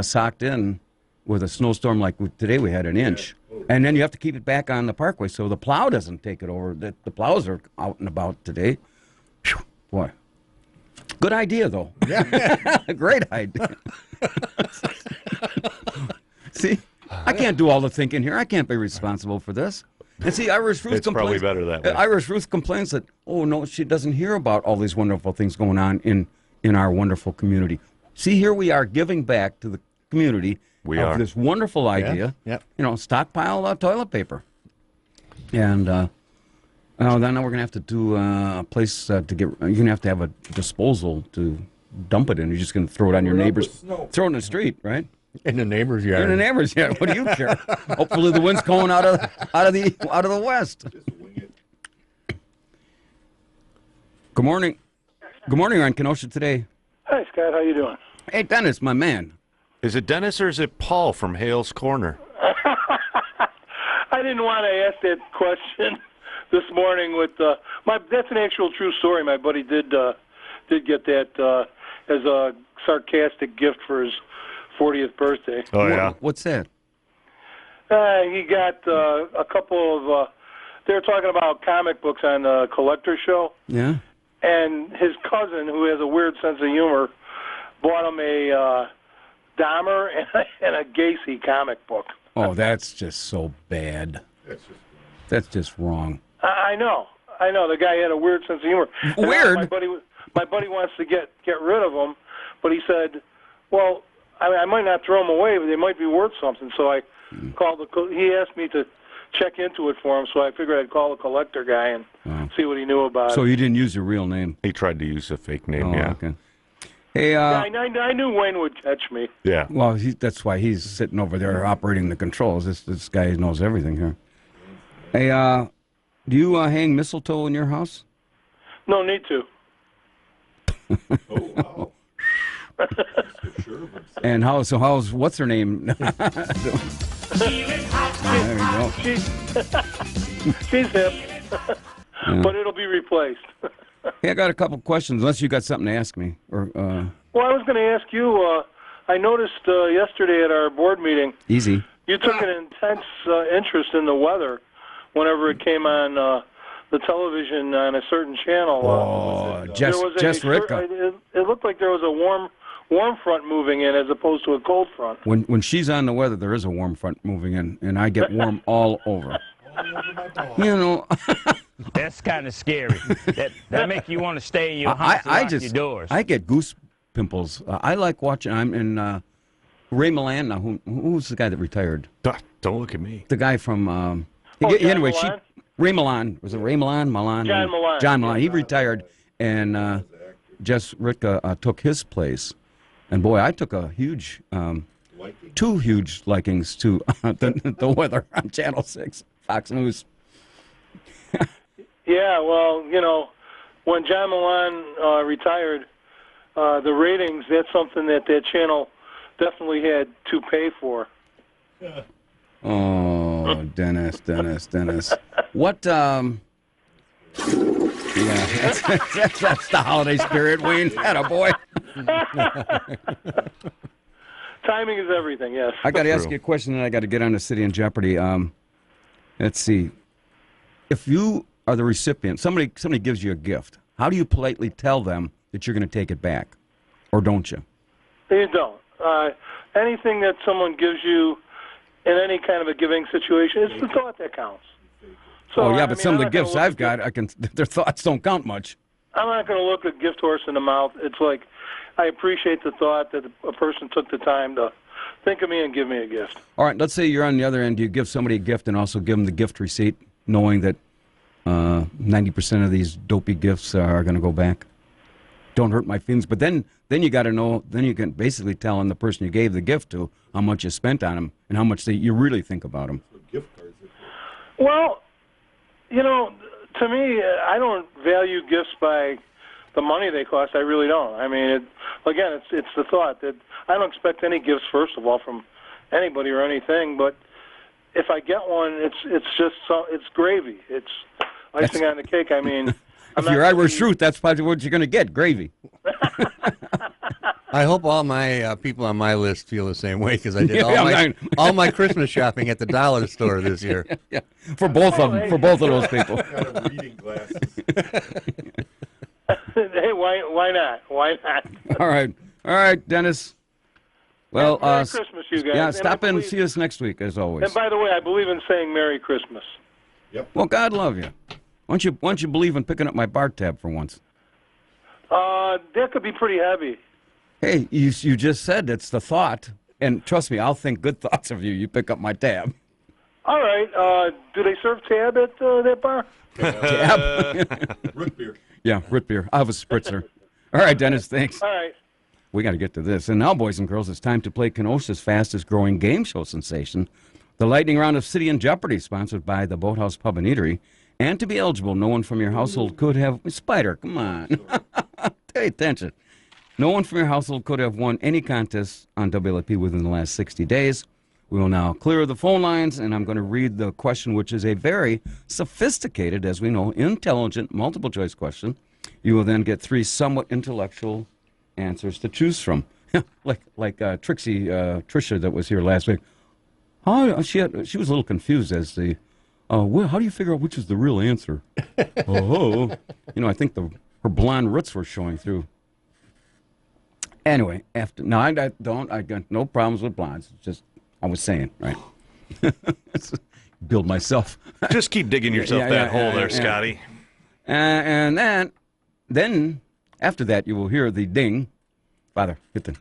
Speaker 1: socked in with a snowstorm like today, we had an inch. And then you have to keep it back on the parkway so the plow doesn't take it over. The plows are out and about today. Whew, boy. Good idea, though. Yeah. Great idea. See, I can't do all the thinking here. I can't be responsible for this. And see, Irish Ruth
Speaker 4: It's probably better that way.
Speaker 1: Irish Ruth complains that, oh, no, she doesn't hear about all these wonderful things going on in our wonderful community. See, here we are giving back to the community of this wonderful idea.
Speaker 8: Yeah.
Speaker 1: You know, stockpile toilet paper. And then we're going to have to do a place to get, you're going to have a disposal to dump it in. You're just going to throw it on your neighbor's, throw it in the street, right?
Speaker 8: In the neighbor's yard.
Speaker 1: In the neighbor's yard. What do you care? Hopefully the wind's going out of the west. Good morning. Good morning. You're on Kenosha today.
Speaker 13: Hi, Scott. How you doing?
Speaker 1: Hey, Dennis, my man.
Speaker 4: Is it Dennis or is it Paul from Hale's Corner?
Speaker 13: I didn't want to ask that question this morning. That's an actual true story. My buddy did get that as a sarcastic gift for his 40th birthday.
Speaker 4: Oh yeah.
Speaker 1: What's that?
Speaker 13: He got a couple of. They were talking about comic books on the collector show.
Speaker 1: Yeah.
Speaker 13: And his cousin, who has a weird sense of humor, bought him a Dahmer and a Gacy comic book.
Speaker 1: Oh, that's just so bad. That's just wrong.
Speaker 13: I know. The guy had a weird sense of humor.
Speaker 1: Weird.
Speaker 13: And my buddy wants to get rid of them, but he said, "Well, I might not throw them away, but they might be worth something." So I called he asked me to check into it for him, so I figured I'd call the collector guy and see what he knew about it.
Speaker 1: So you didn't use your real name?
Speaker 4: He tried to use a fake name.
Speaker 1: Oh,
Speaker 4: yeah.
Speaker 1: Okay. Hey,
Speaker 13: I knew Wayne would catch me.
Speaker 4: Yeah.
Speaker 1: Well, that's why he's sitting over there operating the controls. This guy knows everything here. Hey, do you hang mistletoe in your house?
Speaker 13: No need to.
Speaker 3: Oh, wow.
Speaker 1: And how's what's her name? There you go.
Speaker 13: She's hip, but it'll be replaced.
Speaker 1: Hey, I got a couple questions, unless you got something to ask me.
Speaker 13: Well, I was going to ask you, I noticed yesterday at our board meeting,
Speaker 1: Easy.
Speaker 13: you took an intense interest in the weather whenever it came on the television on a certain channel.
Speaker 1: Oh, Jess Ritka.
Speaker 13: It looked like there was a warm front moving in as opposed to a cold front.
Speaker 1: When she's on the weather, there is a warm front moving in, and I get warm all over. You know.
Speaker 14: That's kind of scary. That make you want to stay in your house and lock your doors.
Speaker 1: I get goose pimples. I like watching. I'm in Ray Milan now. Who's the guy that retired?
Speaker 4: Don't look at me.
Speaker 1: The guy from.
Speaker 13: John
Speaker 1: Anyway,
Speaker 13: Milan?
Speaker 1: Ray Milan. Was it Ray Milan?
Speaker 13: John Milan.
Speaker 1: John Milan. He retired, and Jess Ritka took his place. And boy, I took a huge, two huge likings to the weather on Channel 6, Fox News.
Speaker 13: Yeah, well, when John Milan retired, the ratings, that's something that channel definitely had to pay for.
Speaker 1: Oh, Dennis. What, yeah, that's the holiday spirit, Wayne. Attaboy.
Speaker 13: Timing is everything, yes.
Speaker 1: I got to ask you a question, and I got to get on the City in Jeopardy. Let's see. If you are the recipient, somebody gives you a gift, how do you politely tell them that you're going to take it back? Or don't you?
Speaker 13: You don't. Anything that someone gives you in any kind of a giving situation, it's the thought that counts. So,
Speaker 1: but some of the gifts I've got, their thoughts don't count much.
Speaker 13: I'm not going to look a gift horse in the mouth. It's like I appreciate the thought that a person took the time to think of me and give me a gift.
Speaker 1: All right, let's say you're on the other end. Do you give somebody a gift and also give them the gift receipt, knowing that 90% of these dopey gifts are going to go back? Don't hurt my feelings. But then you got to know, then you can basically tell the person you gave the gift to how much you spent on them and how much you really think about them.
Speaker 13: Well, you know, to me, I don't value gifts by the money they cost. I really don't. I mean, again, it's the thought that I don't expect any gifts, first of all, from anybody or anything. But if I get one, it's gravy. It's icing on the cake. I mean,
Speaker 1: if you're Irish Root, that's probably what you're going to get, gravy.
Speaker 8: I hope all my people on my list feel the same way, because I did all my Christmas shopping at the dollar store this year.
Speaker 1: Yeah, for both of them, for both of those people.
Speaker 3: Reading glasses.
Speaker 13: Hey, why not? Why not?
Speaker 1: All right, Dennis. Well,
Speaker 13: Merry Christmas, you guys.
Speaker 1: Yeah,
Speaker 13: And
Speaker 1: stop in and see us next week, as always.
Speaker 13: And by the way, I believe in saying Merry Christmas.
Speaker 3: Yep.
Speaker 1: Well, God love you. Why don't you believe in picking up my bar tab for once?
Speaker 13: That could be pretty heavy.
Speaker 1: Hey, you just said it's the thought, and trust me, I'll think good thoughts of you. You pick up my tab.
Speaker 13: All right. Do they serve tab at that bar?
Speaker 1: Tab?
Speaker 3: Root beer.
Speaker 1: Yeah, root beer. I'll have a spritzer. All right, Dennis, thanks.
Speaker 13: All right.
Speaker 1: We got to get to this. And now, boys and girls, it's time to play Kenosha's fastest-growing game show sensation, the lightning round of City and Jeopardy, sponsored by the Boathouse Pub and Eatery. And to be eligible, no one from your household could have... Spider, come on. Pay attention. No one from your household could have won any contest on WLP within the last 60 days. We will now clear the phone lines, and I'm going to read the question, which is a very sophisticated, as we know, intelligent, multiple-choice question. You will then get 3 somewhat intellectual answers to choose from. like Trixie, Tricia, that was here last week. She was a little confused as the, well, how do you figure out which is the real answer? Oh, I think her blonde roots were showing through. Anyway, I got no problems with blondes. It's just, I was saying, right? Build myself.
Speaker 4: Just keep digging yourself that hole there, Scotty.
Speaker 1: And then after that, you will hear the ding. Father, get the...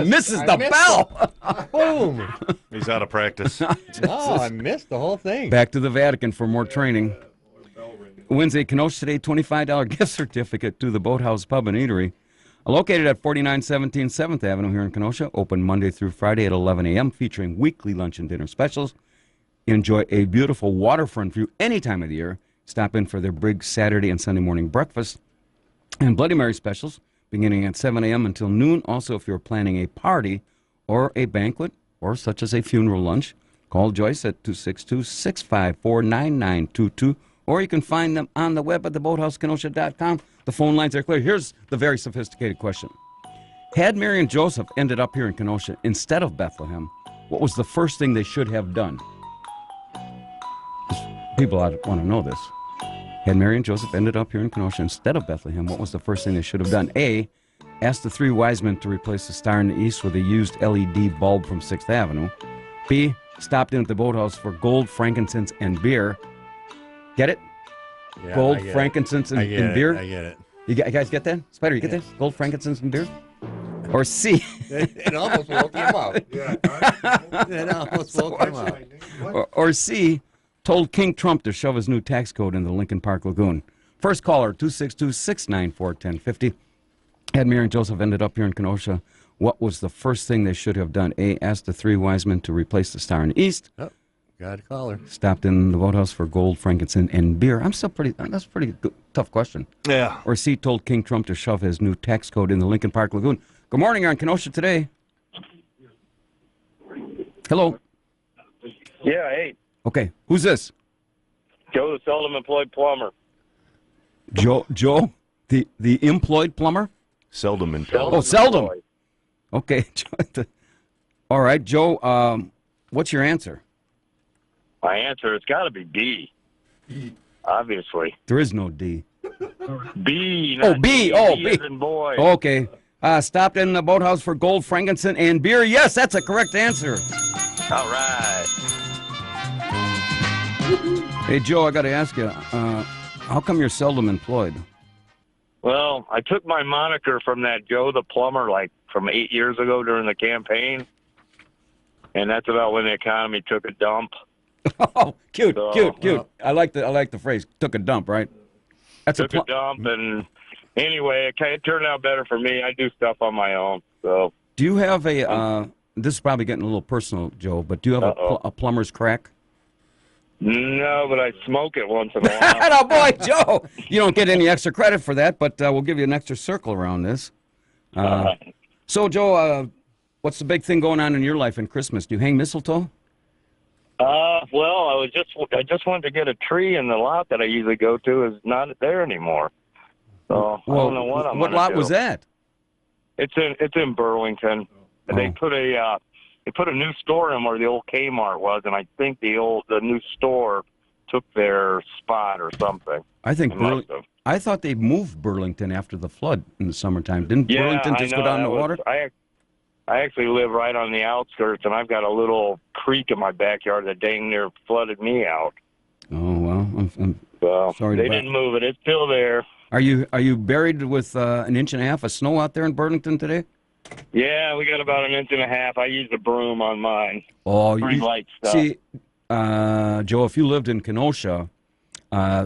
Speaker 1: misses the bell.
Speaker 8: Boom.
Speaker 4: He's out of practice.
Speaker 8: No, I missed the whole thing.
Speaker 1: Back to the Vatican for more training. Wins a Kenosha Today $25 gift certificate to the Boathouse Pub and Eatery. Located at 4917 7th Avenue here in Kenosha. Open Monday through Friday at 11 a.m. featuring weekly lunch and dinner specials. Enjoy a beautiful waterfront view any time of the year. Stop in for their big Saturday and Sunday morning breakfast. And Bloody Mary specials beginning at 7 a.m. until noon. Also, if you're planning a party or a banquet or such as a funeral lunch, call Joyce at 262-654-9922. Or you can find them on the web at theboathousekenosha.com. The phone lines are clear. Here's the very sophisticated question. Had Mary and Joseph ended up here in Kenosha instead of Bethlehem, what was the first thing they should have done? People want to know this. Had Mary and Joseph ended up here in Kenosha instead of Bethlehem, what was the first thing they should have done? A, asked the 3 wise men to replace the star in the east with a used LED bulb from 6th Avenue. B, stopped in at the boathouse for gold, frankincense, and beer. Get it?
Speaker 8: Yeah,
Speaker 1: gold, frankincense, and beer?
Speaker 8: I get it.
Speaker 1: You guys get that? Spider, you get that? Gold, frankincense, and beer? Or C.
Speaker 8: It almost woke him up. It almost woke him up.
Speaker 1: Or C, told King Trump to shove his new tax code in the Lincoln Park Lagoon. First caller, 262-694-1050. Had Mary and Joseph ended up here in Kenosha, what was the first thing they should have done? A, asked the 3 wise men to replace the star in the east.
Speaker 8: Oh, got a caller.
Speaker 1: Stopped in the boathouse for gold, frankincense, and beer. That's a pretty good, tough question.
Speaker 4: Yeah.
Speaker 1: Or C, told King Trump to shove his new tax code in the Lincoln Park Lagoon. Good morning, you're on Kenosha Today. Hello.
Speaker 15: Yeah, hey.
Speaker 1: Okay, who's this?
Speaker 15: Joe, the seldom employed plumber.
Speaker 1: Joe, the employed plumber?
Speaker 4: Seldom employed.
Speaker 1: Oh, seldom. Okay. All right, Joe, what's your answer?
Speaker 15: My answer, it's got to be B. Obviously.
Speaker 1: There is no D.
Speaker 15: B.
Speaker 1: Oh, B.
Speaker 15: D.
Speaker 1: Oh,
Speaker 15: B.
Speaker 1: B.
Speaker 15: As in boy.
Speaker 1: Okay. Stopped in the boathouse for gold, frankincense, and beer. Yes, that's a correct answer.
Speaker 15: All right.
Speaker 1: Hey, Joe, I got to ask you, how come you're seldom employed?
Speaker 15: Well, I took my moniker from that Joe the plumber, like from 8 years ago during the campaign. and that's about when the economy took a dump.
Speaker 1: Oh, cute,
Speaker 15: So,
Speaker 1: cute. I like the phrase. Took a dump, right? That's
Speaker 15: took a dump, and anyway, it turned out better for me. I do stuff on my own. So,
Speaker 1: do you have a? This is probably getting a little personal, Joe, but do you have a plumber's crack?
Speaker 15: No, but I smoke it once in a while.
Speaker 1: Oh boy, Joe! You don't get any extra credit for that, but we'll give you an extra circle around this. So, Joe, what's the big thing going on in your life in Christmas? Do you hang mistletoe?
Speaker 15: Well, I just wanted to get a tree, and the lot that I usually go to is not there anymore. So I don't know what I'm.
Speaker 1: What lot was that?
Speaker 15: It's in Burlington. And they put a new store in where the old Kmart was, and I think the new store took their spot or something.
Speaker 1: I think I thought they moved Burlington after the flood in the summertime. Didn't Burlington just go down in the water?
Speaker 15: I actually live right on the outskirts, and I've got a little creek in my backyard that dang near flooded me out.
Speaker 1: Oh well, I'm
Speaker 15: so
Speaker 1: sorry.
Speaker 15: They didn't move it; it's still there.
Speaker 1: Are you buried with an inch and a half of snow out there in Burlington today?
Speaker 15: Yeah, we got about an inch and a half. I used a broom on mine.
Speaker 1: Oh,
Speaker 15: pretty light stuff.
Speaker 1: See, Joe, if you lived in Kenosha,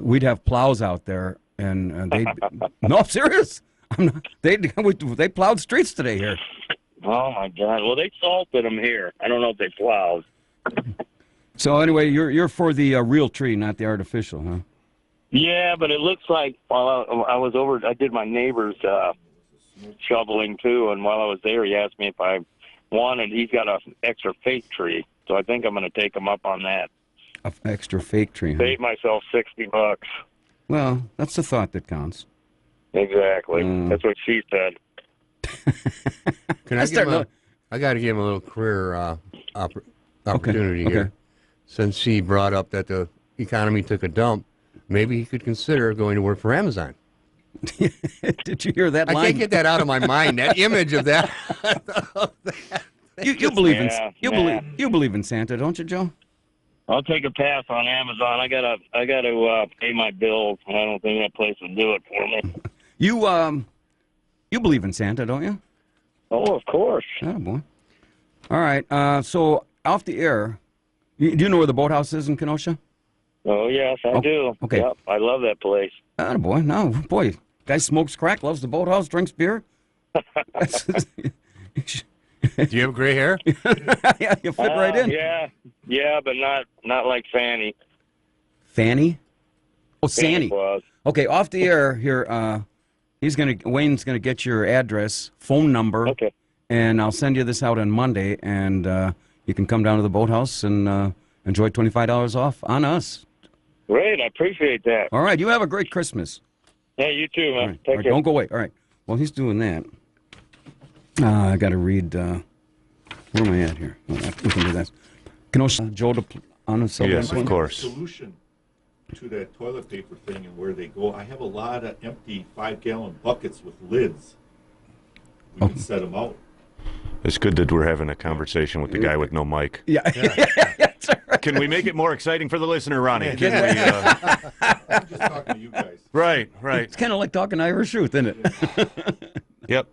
Speaker 1: we'd have plows out there, and they. No, I'm serious. I'm not, they plowed streets today here.
Speaker 15: Oh my God! Well, they salted them here. I don't know if they plowed.
Speaker 1: So anyway, you're for the real tree, not the artificial, huh?
Speaker 15: Yeah, but it looks like while I was over, I did my neighbor's shoveling too, and while I was there, he asked me if I wanted. He's got an extra fake tree, so I think I'm going to take him up on that.
Speaker 1: An extra fake tree. Huh?
Speaker 15: Save myself $60.
Speaker 1: Well, that's the thought that counts.
Speaker 15: Exactly. That's what she said.
Speaker 8: Can I give him I got to give him a little career opportunity here. Since he brought up that the economy took a dump, maybe he could consider going to work for Amazon.
Speaker 1: Did you hear that line?
Speaker 8: I can't get that out of my mind. That image of that.
Speaker 1: You believe you believe in Santa, don't you, Joe?
Speaker 15: I'll take a pass on Amazon. I gotta pay my bills, and I don't think that place will do it for me.
Speaker 1: You believe in Santa, don't you?
Speaker 15: Oh, of course.
Speaker 1: Oh boy. All right. So off the air, do you know where the boathouse is in Kenosha?
Speaker 15: Oh yes, I do.
Speaker 1: Okay.
Speaker 15: Yep, I love that place.
Speaker 1: Oh boy, no boy. Guy smokes crack, loves the boathouse, drinks beer.
Speaker 8: Do you have gray hair?
Speaker 1: Yeah, you fit right in.
Speaker 15: Yeah, but not like Fanny.
Speaker 1: Fanny? Oh, Sandy.
Speaker 15: Was.
Speaker 1: Okay, off the air here. Wayne's gonna get your address, phone number.
Speaker 15: Okay.
Speaker 1: And I'll send you this out on Monday, and you can come down to the boathouse and enjoy $25 off on us.
Speaker 15: Great, I appreciate that.
Speaker 1: All right, you have a great Christmas.
Speaker 15: Yeah, you too, man.
Speaker 1: All right.
Speaker 15: Take care.
Speaker 1: Don't go away. All right. Well, he's doing that. I got to read. Where am I at here? We can do that. Kenosha, Joe, on a cell
Speaker 4: Yes,
Speaker 1: phone.
Speaker 4: of course.
Speaker 3: Solution to that toilet paper thing and where they go. I have a lot of empty 5-gallon buckets with lids. We can set them out.
Speaker 4: It's good that we're having a conversation with the guy with no mic.
Speaker 1: Yeah. That's right.
Speaker 4: Can we make it more exciting for the listener, Ronnie? Can we,
Speaker 3: I'm just talking to you guys.
Speaker 4: Right.
Speaker 1: It's kind of like talking Irish Truth, isn't it?
Speaker 4: Yep.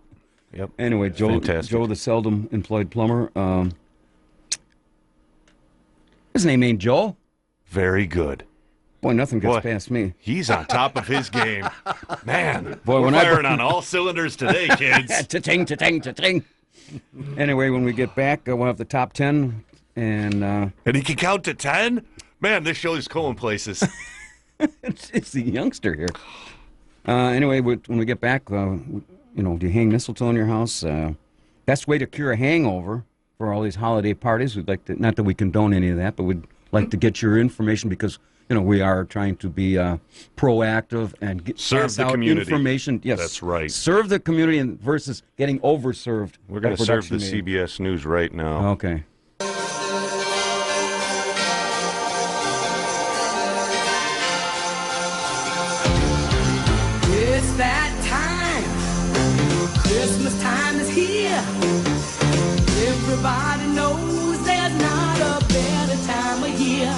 Speaker 1: Anyway, Joe,
Speaker 4: Fantastic.
Speaker 1: Joe, the seldom employed plumber. His name ain't Joe.
Speaker 4: Very good.
Speaker 1: Boy, nothing gets past me.
Speaker 4: He's on top of his game. Man,
Speaker 1: Boy,
Speaker 4: we're
Speaker 1: when
Speaker 4: firing on all cylinders today, kids.
Speaker 1: Cha-ching, cha-ching, cha-ching. Anyway, when we get back, we'll have the top 10. And
Speaker 4: he can count to 10? Man, this show is going places.
Speaker 1: it's the youngster here. Anyway, when we get back, do you hang mistletoe in your house? Best way to cure a hangover for all these holiday parties. We'd like to, not that we condone any of that, but we'd like to get your information because we are trying to be proactive and
Speaker 4: serve the community.
Speaker 1: Information. Yes,
Speaker 4: that's right.
Speaker 1: Serve the community versus getting overserved.
Speaker 4: We're going to serve the CBS News right now.
Speaker 1: Okay.
Speaker 7: It's that time. Christmas time is here. Everybody knows there's not a better time of year.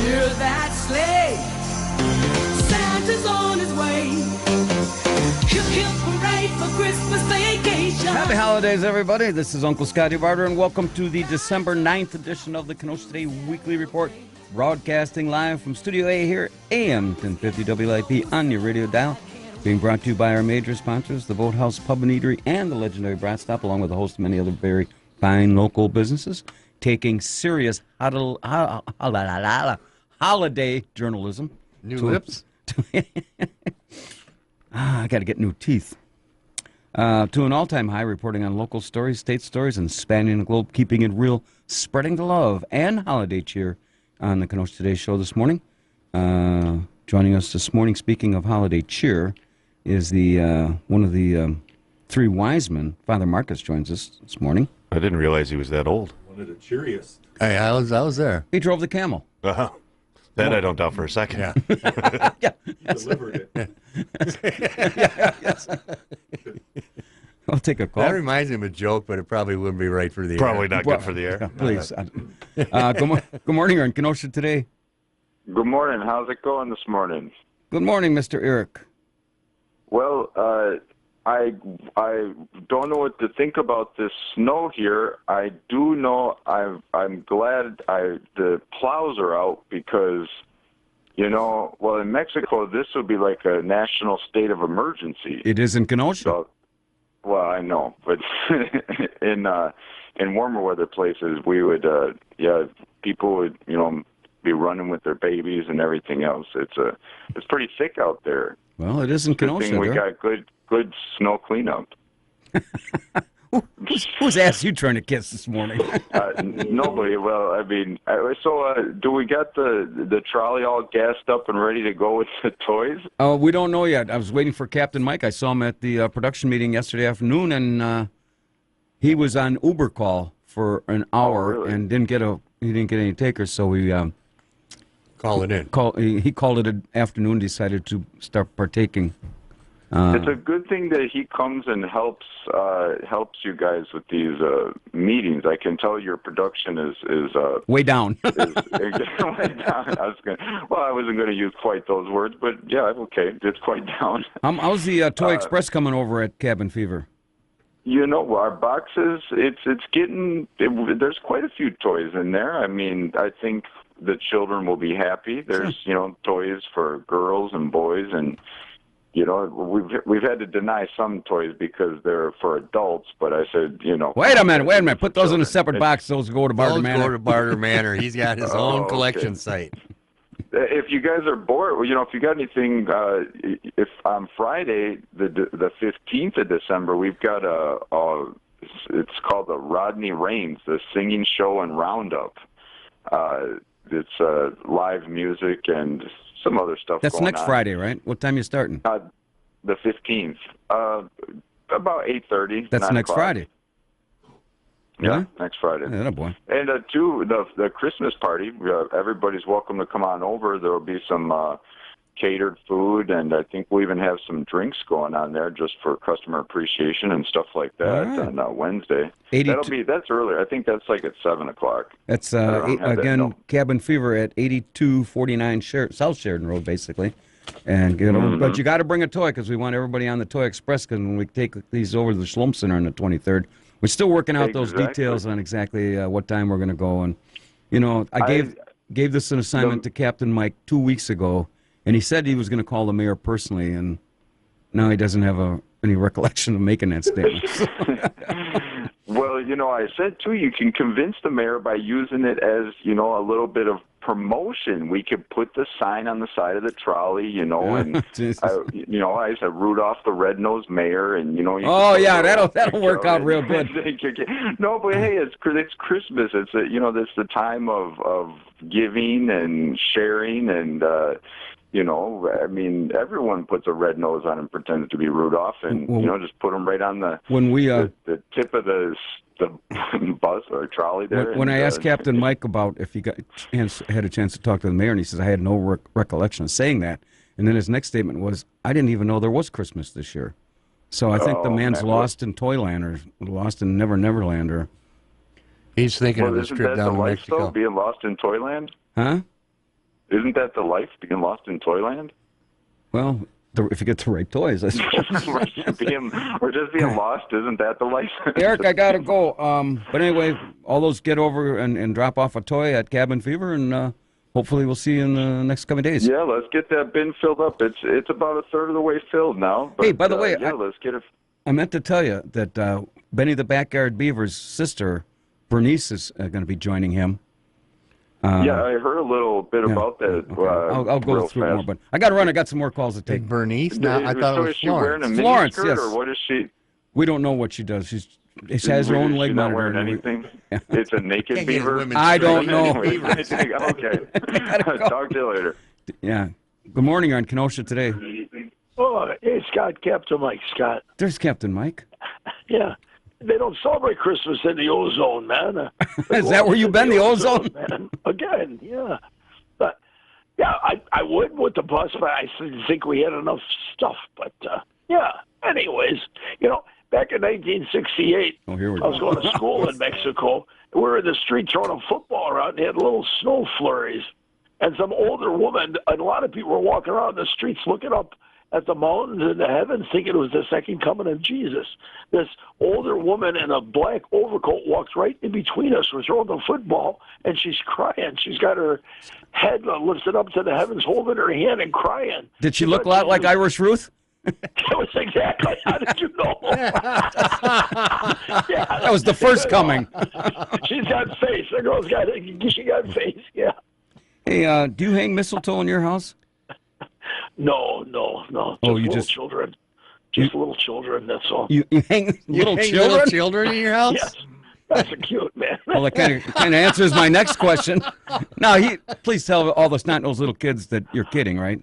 Speaker 7: Hear that sleigh. Santa's on his way. Hip hip hooray for Christmas vacation.
Speaker 1: Happy holidays, everybody. This is Uncle Scotty Barter, and welcome to the December 9th edition of the Kenosha Today Weekly Report, broadcasting live from Studio A here at AM 1050 WIP on your radio dial. Being brought to you by our major sponsors, the Boathouse Pub and Eatery and the legendary Brat Stop, along with a host of many other very fine local businesses, taking serious holiday journalism.
Speaker 8: New lips?
Speaker 1: I got to get new teeth. To an all-time high, reporting on local stories, state stories, and spanning the globe, keeping it real, spreading the love and holiday cheer on the Kenosha Today show this morning. Joining us this morning, speaking of holiday cheer, is the one of the three wise men. Father Marcus joins us this morning.
Speaker 4: I didn't realize he was that old.
Speaker 3: One of the cheeriest.
Speaker 8: Hey, I was there.
Speaker 1: He drove the camel.
Speaker 4: Uh-huh. That I don't doubt for a second.
Speaker 8: Yeah.
Speaker 1: Yeah.
Speaker 3: He delivered it.
Speaker 1: Yes. I'll take a call.
Speaker 8: That reminds me of a joke, but it probably wouldn't be right for the
Speaker 4: Probably
Speaker 8: air.
Speaker 4: not good for the air.
Speaker 1: Yeah, please. Good morning, you're in Kenosha Today.
Speaker 16: Good morning. How's it going this morning?
Speaker 1: Good morning, Mr. Eric.
Speaker 16: Well, I don't know what to think about this snow here. I do know I'm glad the plows are out because, well, in Mexico this would be like a national state of emergency.
Speaker 1: It is in Kenosha.
Speaker 16: So, well, I know, but in warmer weather places, we would, people would, be running with their babies and everything else. It's pretty thick out there.
Speaker 1: Well, it is in
Speaker 16: Good
Speaker 1: Kenosha.
Speaker 16: thing we
Speaker 1: there.
Speaker 16: got good snow cleanup.
Speaker 1: Who's asked you trying to kiss this morning?
Speaker 16: Nobody. Well, I mean, do we got the trolley all gassed up and ready to go with the toys?
Speaker 1: We don't know yet. I was waiting for Captain Mike. I saw him at the production meeting yesterday afternoon, and he was on Uber call for an hour and didn't get any takers. So we
Speaker 8: call it in.
Speaker 1: He called it an afternoon. Decided to start partaking.
Speaker 16: It's a good thing that he comes and helps you guys with these meetings. I can tell your production is
Speaker 1: way down.
Speaker 16: Way down. I wasn't going to use quite those words, but yeah, okay, it's quite down.
Speaker 1: How's the Toy Express coming over at Cabin Fever?
Speaker 16: Our boxes, it's getting. There's quite a few toys in there. I mean, I think the children will be happy. There's toys for girls and boys and. We've had to deny some toys because they're for adults, but I said,
Speaker 1: Wait a minute. Put those in a separate box. Those go to Barter Manor.
Speaker 8: Go to Barter Manor. He's got his own collection site.
Speaker 16: If you guys are bored, if you got anything, if on Friday, the 15th of December, we've got it's called the Rodney Raines, the singing show and roundup. It's live music and some other stuff.
Speaker 1: That's
Speaker 16: going
Speaker 1: next
Speaker 16: on.
Speaker 1: Friday, right? What time you starting?
Speaker 16: The 15th, about 8:30.
Speaker 1: That's
Speaker 16: 9
Speaker 1: next
Speaker 16: o'clock.
Speaker 1: Friday.
Speaker 16: Yeah,
Speaker 1: Really?
Speaker 16: next Friday.
Speaker 1: Yeah, boy.
Speaker 16: And the Christmas party. Everybody's welcome to come on over. There will be some catered food, and I think we even have some drinks going on there just for customer appreciation and stuff like that on Wednesday. That's earlier. I think that's like at 7 o'clock.
Speaker 1: That's Cabin Fever at 8249 South Sheridan Road, basically. And but you got to bring a toy because we want everybody on the Toy Express. Because when we take these over to the Shlom Center on the 23rd, we're still working out those details on exactly what time we're going to go. And I gave this an assignment to Captain Mike 2 weeks ago, and he said he was going to call the mayor personally, and now he doesn't have any recollection of making that statement.
Speaker 16: Well, I said too, you can convince the mayor by using it as a little bit of promotion. We could put the sign on the side of the trolley, and I said Rudolph the Red-Nosed Mayor, and
Speaker 1: that'll work out real good.
Speaker 16: No, but hey, it's Christmas. It's it's the time of giving and sharing, and I mean, everyone puts a red nose on and pretends to be Rudolph, and just put them right on the tip of the bus or trolley there.
Speaker 1: When I asked Captain Mike about if he had a chance to talk to the mayor, and he says, I had no recollection of saying that. And then his next statement was, I didn't even know there was Christmas this year. So I think the man's lost in Toyland or lost in Neverland. Or
Speaker 8: he's thinking of his trip down to Mexico.
Speaker 16: Though, being lost in Toyland?
Speaker 1: Huh?
Speaker 16: Isn't that the life, being lost in Toyland?
Speaker 1: Well, if you get the right toys, I suppose.
Speaker 16: we're just being lost. Isn't that the license?
Speaker 1: Eric, I gotta go. But anyway, all those get over and drop off a toy at Cabin Fever, and hopefully we'll see you in the next coming days.
Speaker 16: Yeah, let's get that bin filled up. It's about a third of the way filled now. But,
Speaker 1: hey, by the way,
Speaker 16: let's get it.
Speaker 1: I meant to tell you that Benny the Backyard Beaver's sister, Bernice, is going to be joining him.
Speaker 16: Yeah, I heard a little bit about that.
Speaker 1: Okay. I'll go through it more, but I got to run. I got some more calls to take.
Speaker 8: Bernice? No, I thought it was
Speaker 16: is she wearing a
Speaker 1: Florence,
Speaker 16: miniskirt,
Speaker 1: yes.
Speaker 16: or what is she?
Speaker 1: We don't know what she does. She has her own leg
Speaker 16: She's not
Speaker 1: monitor.
Speaker 16: wearing anything. It's a naked beaver.
Speaker 1: I don't know.
Speaker 16: Okay. Talk to you later.
Speaker 1: Yeah. Good morning. You're on Kenosha today.
Speaker 17: Oh, hey, Scott, Captain Mike, Scott.
Speaker 1: There's Captain Mike.
Speaker 17: Yeah. They don't celebrate Christmas in the ozone, man.
Speaker 1: Is that where you've been, the ozone?
Speaker 17: Man. Again, yeah. But, yeah, I would with the bus, but I didn't think we had enough stuff. But, yeah, anyways, back in 1968, I was going to school in Mexico. We were in the street throwing a football around, and they had little snow flurries. And some older woman, and a lot of people were walking around the streets looking up at the mountains and the heavens, thinking it was the second coming of Jesus. This older woman in a black overcoat walks right in between us. We're throwing the football, and she's crying. She's got her head lifted up to the heavens, holding her hand and crying.
Speaker 1: Did she look a lot like Irish Ruth?
Speaker 17: That was exactly. How did you know? Yeah,
Speaker 1: that was the first coming.
Speaker 17: She's got face. The girl's got. She got face. Yeah.
Speaker 1: Hey, do you hang mistletoe in your house?
Speaker 17: No. Just little children. Just little children. That's all.
Speaker 1: You hang little children?
Speaker 8: Little children in your house?
Speaker 17: Yes. That's a cute, man.
Speaker 1: Well, that kind of answers my next question. Now, please tell all the snot-nosed little kids that you're kidding, right?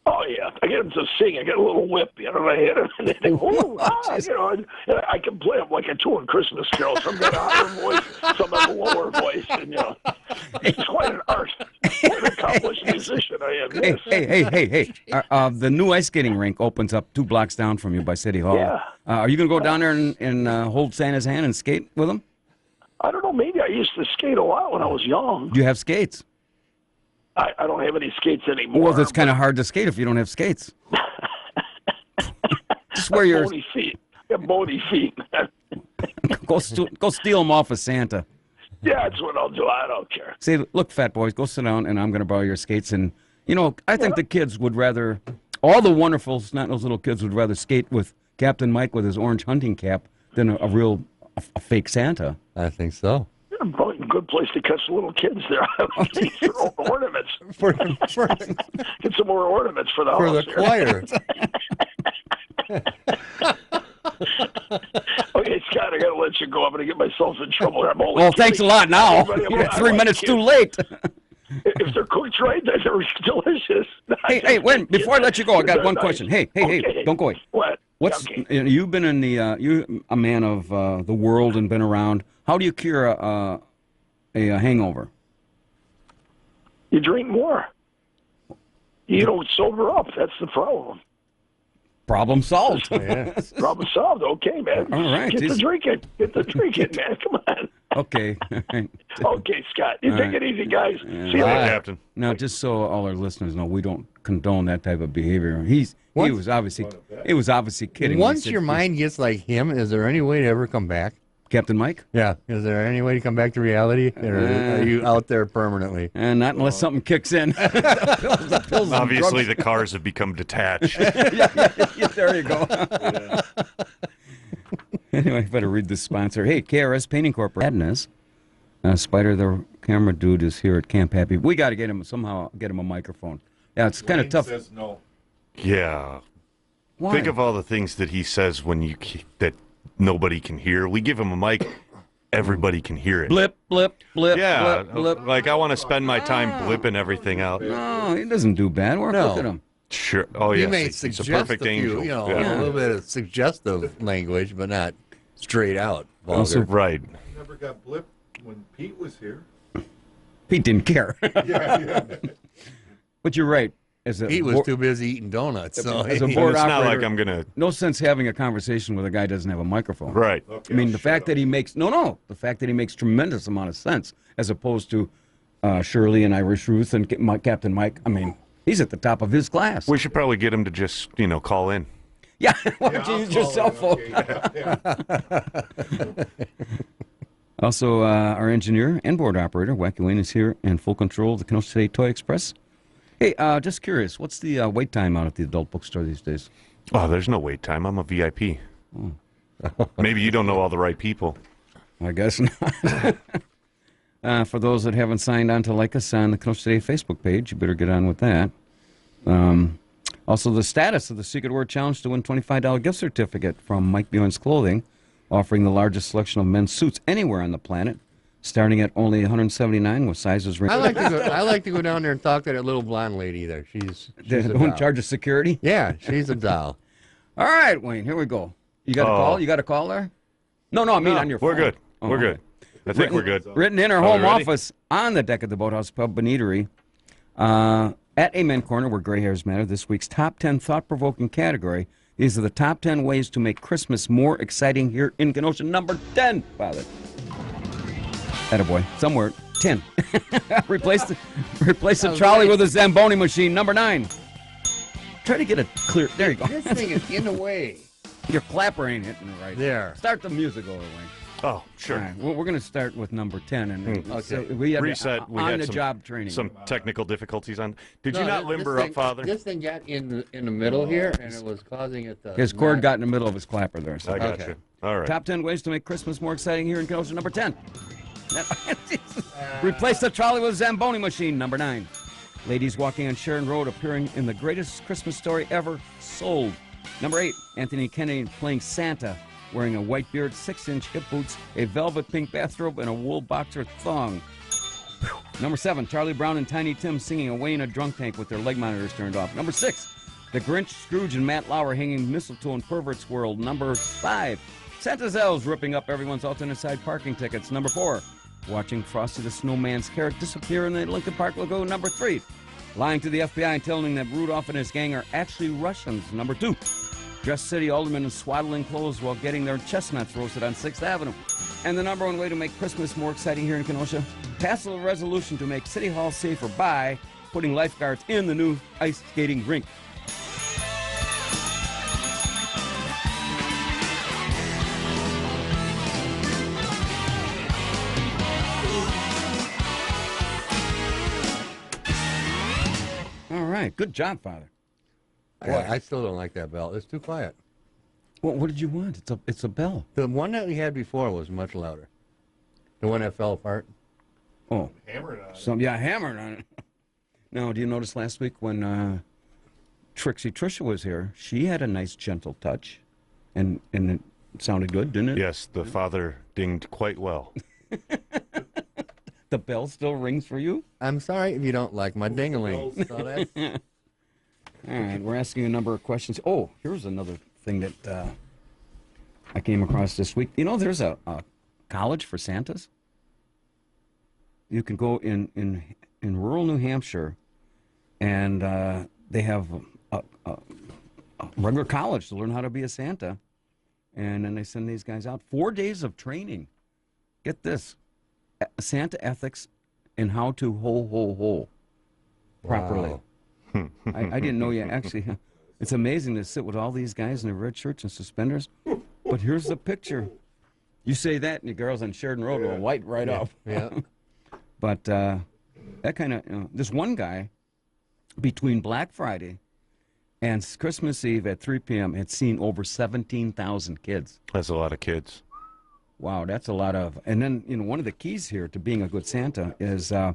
Speaker 17: Oh, yeah. I get them to sing. I get a little whip, and I hit them, and they go, and I can play them like a tune Christmas carol. Some got a higher voice, some have a lower voice, and, it's quite an art. What an accomplished musician I am. Yes.
Speaker 1: Hey. The new ice skating rink opens up 2 blocks down from you by City Hall.
Speaker 17: Yeah.
Speaker 1: Are you going to go down there and hold Santa's hand and skate with him?
Speaker 17: I don't know. Maybe I used to skate a lot when I was young.
Speaker 1: Do you have skates?
Speaker 17: I don't have any skates anymore.
Speaker 1: Well, it's kind of hard to skate if you don't have skates. Just wear your
Speaker 17: bony feet. Yeah, bony feet.
Speaker 1: go steal them off of Santa.
Speaker 17: Yeah, that's what I'll do. I don't care.
Speaker 1: Say, look, fat boys, go sit down, and I'm going to borrow your skates. And I think the kids would rather, all the wonderful snot-nosed little kids would rather skate with Captain Mike with his orange hunting cap than a real fake Santa.
Speaker 8: I think so.
Speaker 17: Good place to catch little kids there. Ornaments. Get some more ornaments for the house.
Speaker 8: For the choir.
Speaker 17: Okay, Scott, I got to let you go. I'm going to get myself in trouble.
Speaker 1: Well, thanks a lot now. You're 3 minutes too late.
Speaker 17: If they're cooked right, they're delicious.
Speaker 1: Hey, before I let you go, I got one question. Hey, don't go away.
Speaker 17: What?
Speaker 1: You've been in you're a man of the world and been around. How do you cure a hangover?
Speaker 17: You drink more. You don't sober up. That's the problem.
Speaker 1: Problem solved.
Speaker 8: Yeah.
Speaker 17: Problem solved. Okay, man.
Speaker 1: All right.
Speaker 17: Get the drinking, man. Come on.
Speaker 1: Okay.
Speaker 17: Okay, Scott. You take it easy, guys. See you
Speaker 4: Bye,
Speaker 17: later.
Speaker 4: Captain.
Speaker 1: Now, just so all our listeners know, we don't condone that type of behavior. He was obviously kidding.
Speaker 8: Once your mind gets like him, is there any way to ever come back?
Speaker 1: Captain Mike?
Speaker 8: Yeah. Is there any way to come back to reality? Or are you out there permanently?
Speaker 1: And not unless something kicks in. The pills
Speaker 4: Obviously, the cars have become detached.
Speaker 1: yeah, there you go. Anyway, I better read this sponsor. Hey, KRS Painting Corporation. Madness. Spider, the camera dude, is here at Camp Happy. We got to get him a microphone. Yeah, it's kind of tough.
Speaker 3: Says no.
Speaker 4: Yeah.
Speaker 1: Why?
Speaker 4: Think of all the things that he says that nobody can hear. We give him a mic, everybody can hear it.
Speaker 1: Blip, blip, blip,
Speaker 4: yeah,
Speaker 1: blip, blip.
Speaker 4: Like I want to spend my time blipping everything out.
Speaker 1: No, he doesn't do bad work. Look at him.
Speaker 4: Sure. Oh,
Speaker 8: He
Speaker 4: yeah.
Speaker 8: may
Speaker 4: He's a
Speaker 8: suggest
Speaker 4: perfect
Speaker 8: a
Speaker 4: angel.
Speaker 8: few,
Speaker 4: Yeah.
Speaker 8: a little bit of suggestive language, but not straight out vulgar.
Speaker 1: Also,
Speaker 4: right.
Speaker 3: Never got blipped when Pete was here.
Speaker 1: Pete didn't care.
Speaker 3: Yeah.
Speaker 1: But you're right.
Speaker 8: He was too busy eating donuts. So
Speaker 1: as a
Speaker 8: he-
Speaker 1: board
Speaker 4: It's not
Speaker 1: operator,
Speaker 4: like I'm gonna.
Speaker 1: no sense having a conversation with a guy who doesn't have a microphone.
Speaker 4: Right.
Speaker 3: Okay,
Speaker 1: I mean,
Speaker 3: I'll
Speaker 1: the
Speaker 3: shut
Speaker 1: fact
Speaker 3: up.
Speaker 1: that he makes the fact that he makes tremendous amount of sense as opposed to Shirley and Irish Ruth and Captain Mike. I mean, He's at the top of his class.
Speaker 4: We should probably get him to just, call in.
Speaker 1: Yeah, why don't you use your cell phone? Also, our engineer and board operator, Wacky Wayne, is here in full control of the Kenosha Today Toy Express. Hey, just curious, what's the wait time out at the adult bookstore these days?
Speaker 4: Oh, there's no wait time. I'm a VIP.
Speaker 1: Oh.
Speaker 4: Maybe you don't know all the right people.
Speaker 1: I guess not. For those that haven't signed on to like us on the Kenosha Today Facebook page, you better get on with that. Also, the status of the Secret Word Challenge to win $25 gift certificate from Mike Bjorn's Clothing, offering the largest selection of men's suits anywhere on the planet, starting at only $179 with sizes ranging.
Speaker 8: I like to go down there and talk to that little blonde lady there. She's
Speaker 1: the one in charge of security?
Speaker 8: Yeah, she's a doll.
Speaker 1: All right, Wayne, here we go. You got a call? You got a call there? No, I mean on your phone.
Speaker 4: We're good.
Speaker 1: Oh,
Speaker 4: we're good. I think we're good.
Speaker 1: Written in our home office on the deck of the Boathouse Pub and Eatery. At Amen Corner, where gray hairs matter, this week's top 10 thought-provoking category. These are the top 10 ways to make Christmas more exciting here in Kenosha. Number 10, Father. Attaboy. Somewhere. 10. Replace the trolley with a Zamboni machine. Number 9. Try to get a clear... There you go.
Speaker 8: This thing is in the way.
Speaker 1: Your clapper ain't hitting it right.
Speaker 8: There.
Speaker 1: Start the music over, Wayne.
Speaker 4: Oh, sure.
Speaker 1: All right, well, we're going to start with number 10. And
Speaker 4: Okay.
Speaker 1: so we had
Speaker 4: Reset. We had
Speaker 1: on-the-job training.
Speaker 4: Some technical difficulties on. Did you not limber up, Father?
Speaker 8: This thing got in the middle here, and it was causing it to...
Speaker 1: His cord got in the middle of his clapper there. So.
Speaker 4: I got you. All right.
Speaker 1: Top 10 ways to make Christmas more exciting here in Kenosha. Number 10. Replace the trolley with a Zamboni machine. Number 9. Ladies walking on Sharon Road appearing in the greatest Christmas story ever, Sold. Number 8. Anthony Kennedy playing Santa, wearing a white beard, 6-inch hip boots, a velvet pink bathrobe, and a wool boxer thong. Number 7. Charlie Brown and Tiny Tim singing away in a drunk tank with their leg monitors turned off. Number 6. The Grinch, Scrooge, and Matt Lauer hanging mistletoe in Pervert's World. Number 5. Santa's elves ripping up everyone's alternate side parking tickets. Number 4. Watching Frosty the Snowman's carrot disappear in the Lincoln Park Lagoon. Number 3. Lying to the FBI and telling them that Rudolph and his gang are actually Russians. Number 2. Dress city aldermen in swaddling clothes while getting their chestnuts roasted on 6th Avenue. And the number 1 way to make Christmas more exciting here in Kenosha, pass a resolution to make City Hall safer by putting lifeguards in the new ice skating rink. All right, good job, Father.
Speaker 8: I still don't like that bell. It's too quiet.
Speaker 1: Well, what did you want? It's a bell.
Speaker 8: The one that we had before was much louder. The one that fell apart.
Speaker 1: Oh.
Speaker 3: Hammered on it.
Speaker 1: Hammered on it. Now, do you notice last week when Trixie Trisha was here, she had a nice gentle touch, and it sounded good, didn't it?
Speaker 4: Yes, the Father dinged quite well.
Speaker 1: The bell still rings for you?
Speaker 8: I'm sorry if you don't like my ding-a-ling.
Speaker 1: All right, we're asking a number of questions. Oh, here's another thing that I came across this week. You know, there's a college for Santas. You can go in rural New Hampshire, and they have a regular college to learn how to be a Santa. And then they send these guys out. 4 days of training. Get this. Santa ethics and how to ho properly.
Speaker 8: Wow.
Speaker 1: I didn't know you actually. It's amazing to sit with all these guys in their red shirts and suspenders. But here's the picture. You say that, and the girls on Sheridan Road will light right up.
Speaker 8: Yeah.
Speaker 1: But that kind of this one guy between Black Friday and Christmas Eve at 3 p.m. had seen over 17,000 kids.
Speaker 4: That's a lot of kids.
Speaker 1: Wow, that's a lot of. And then one of the keys here to being a good Santa is. Now,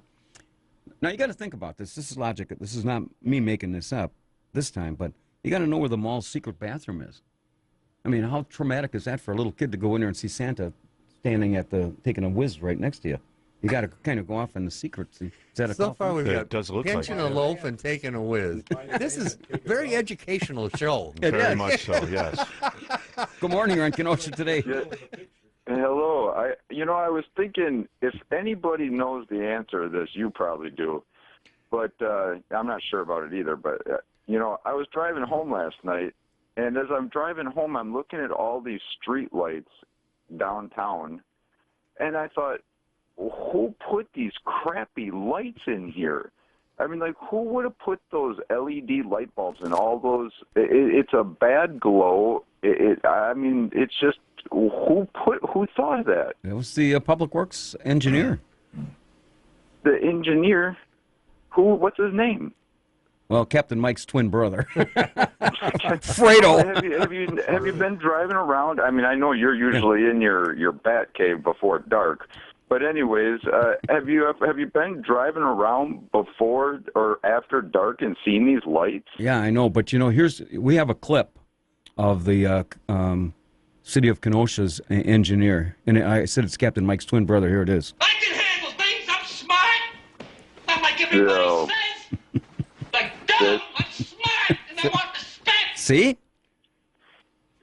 Speaker 1: you got to think about this. This is logic. This is not me making this up this time, but you got to know where the mall's secret bathroom is. I mean, how traumatic is that for a little kid to go in there and see Santa standing taking a whiz right next to you? You got to kind of go off in the secret. Is that a
Speaker 8: So far, we've got
Speaker 4: does look
Speaker 8: pinching
Speaker 4: like
Speaker 8: a loaf and taking a whiz. This is a very educational show.
Speaker 4: Very much so, yes.
Speaker 1: Good morning. You're on Kenosha Today.
Speaker 16: Yeah. Hello. I was thinking if anybody knows the answer to this, you probably do. But I'm not sure about it either. But, I was driving home last night, and as I'm driving home, I'm looking at all these street lights downtown, and I thought, who put these crappy lights in here? I mean, like, who would have put those LED light bulbs in all those? It's a bad glow. I mean, it's just who thought of that?
Speaker 1: It was the Public Works engineer.
Speaker 16: The engineer, what's his name?
Speaker 1: Well, Captain Mike's twin brother, Fredo.
Speaker 16: Have you been driving around? I mean, I know you're usually in your bat cave before dark, but anyways, have you been driving around before or after dark and seen these lights?
Speaker 1: Yeah, I know, but we have a clip of the city of Kenosha's engineer, and I said it's Captain Mike's twin brother. Here it is.
Speaker 9: I can handle things. I'm smart. Not like everybody says. Like, dumb, I'm smart, and I want respect.
Speaker 1: See?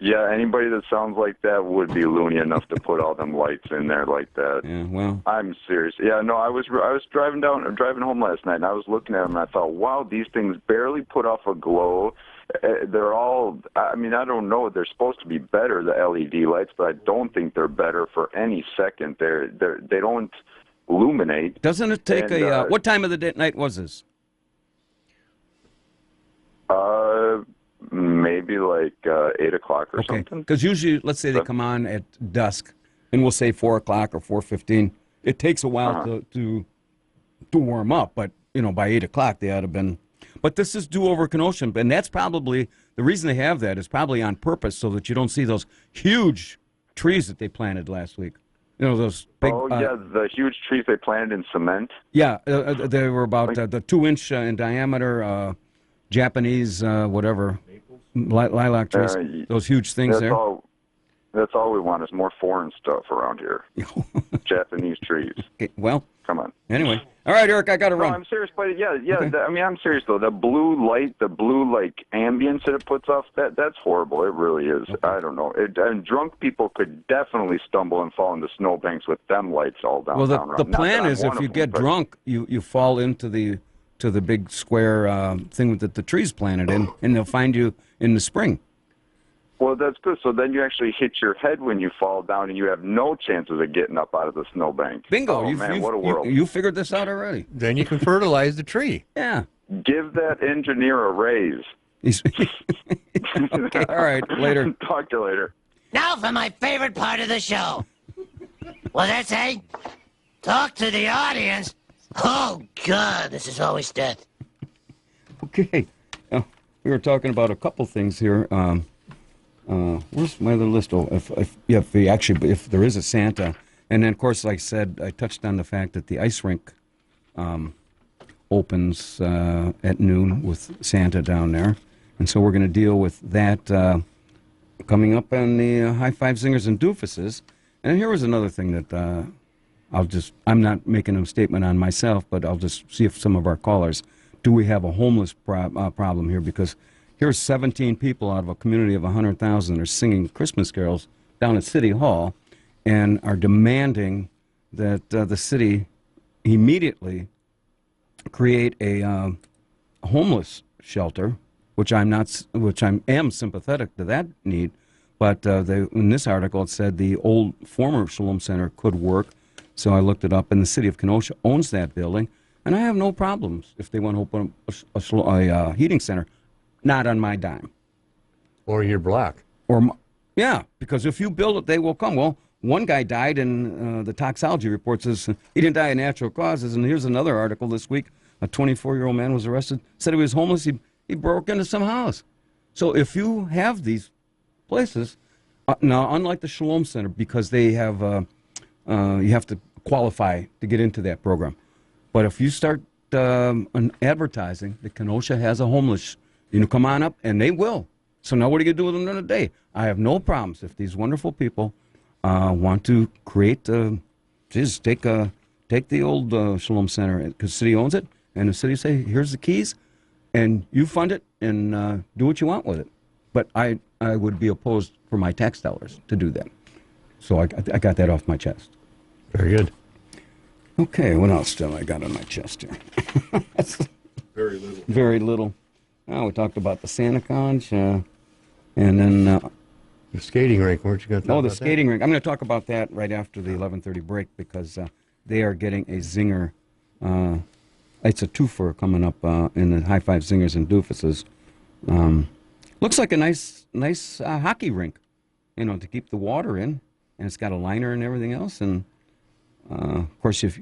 Speaker 16: Yeah, anybody that sounds like that would be loony enough to put all them lights in there like that.
Speaker 1: Yeah, well.
Speaker 16: I'm serious. Yeah, no, I was driving home last night, and I was looking at them, and I thought, wow, these things barely put off a glow. They're all, I mean, I don't know. They're supposed to be better, the LED lights, but I don't think they're better for any second. They don't illuminate.
Speaker 1: Doesn't it take what time of the night was this?
Speaker 16: Maybe like 8 o'clock or something.
Speaker 1: Because usually, let's say they come on at dusk, and we'll say 4 o'clock or 4:15. It takes a while to warm up, but by 8 o'clock they ought to have been. But this is due over Kenosha, and that's probably the reason they have that is probably on purpose, so that you don't see those huge trees that they planted last week. Those big.
Speaker 16: Oh yeah, the huge trees they planted in cement.
Speaker 1: Yeah, they were about the 2-inch in diameter. Japanese, whatever, lilac trees, those huge things there.
Speaker 16: That's all we want is more foreign stuff around here. Japanese trees.
Speaker 1: Okay, well,
Speaker 16: come on.
Speaker 1: Anyway, all right, Eric, I got to run.
Speaker 16: No, I'm serious, but yeah. Okay. I mean, I'm serious though. The blue light, the blue like ambience that it puts off, that's horrible. It really is. Okay. I don't know. And drunk people could definitely stumble and fall into snowbanks with them lights all downtown.
Speaker 1: Well, the plan is if you get drunk, you fall into the big square thing that the trees planted in, and they'll find you in the spring.
Speaker 16: Well, that's good. So then you actually hit your head when you fall down, and you have no chances of getting up out of the snowbank.
Speaker 1: Bingo!
Speaker 16: Oh, man, what a world.
Speaker 1: You figured this out already.
Speaker 8: Then you can fertilize the tree.
Speaker 1: Yeah.
Speaker 16: Give that engineer a raise.
Speaker 1: Okay, all right, later.
Speaker 16: Talk to you later.
Speaker 18: Now for my favorite part of the show. What's that say? Talk to the audience. Oh, God, this is always death.
Speaker 1: Okay. We were talking about a couple things here. Where's my other list? Oh, if there is a Santa, and then, of course, like I said, I touched on the fact that the ice rink opens at noon with Santa down there. And so we're going to deal with that coming up on the High Five Zingers and Doofuses. And here was another thing that I'm not making a statement on myself, but I'll just see if some of our callers, do we have a homeless problem here? Because here's 17 people out of a community of 100,000 are singing Christmas carols down at City Hall and are demanding that the city immediately create a homeless shelter, which I am sympathetic to that need. But in this article, it said the old former Shalom Center could work. So I looked it up, and the city of Kenosha owns that building, and I have no problems if they want to open a heating center, not on my dime.
Speaker 8: Or your block.
Speaker 1: Yeah, because if you build it, they will come. Well, one guy died, and the toxology report says he didn't die of natural causes. And here's another article this week. A 24-year-old man was arrested, said he was homeless. He broke into some house. So if you have these places, now, unlike the Shalom Center, because they have, you have to qualify to get into that program. But if you start advertising that Kenosha has a homeless, come on up, and they will. So now what are you going to do with them during the day? I have no problems if these wonderful people want to create, just take the old Shalom Center, because the city owns it, and the city say, here's the keys, and you fund it, and do what you want with it. But I would be opposed for my tax dollars to do that. So I got that off my chest.
Speaker 8: Very good.
Speaker 1: Okay, what else do I got on my chest here?
Speaker 3: Very little.
Speaker 1: Very little. Oh, we talked about the Santa Conch, and then...
Speaker 8: the skating rink, weren't you going to talk about that?
Speaker 1: Oh, the skating rink. I'm going to talk about that right after the 11:30 break, because they are getting a zinger It's a twofer coming up in the High Five Zingers and Doofuses. Looks like a nice hockey rink, to keep the water in, and it's got a liner and everything else. And of course, if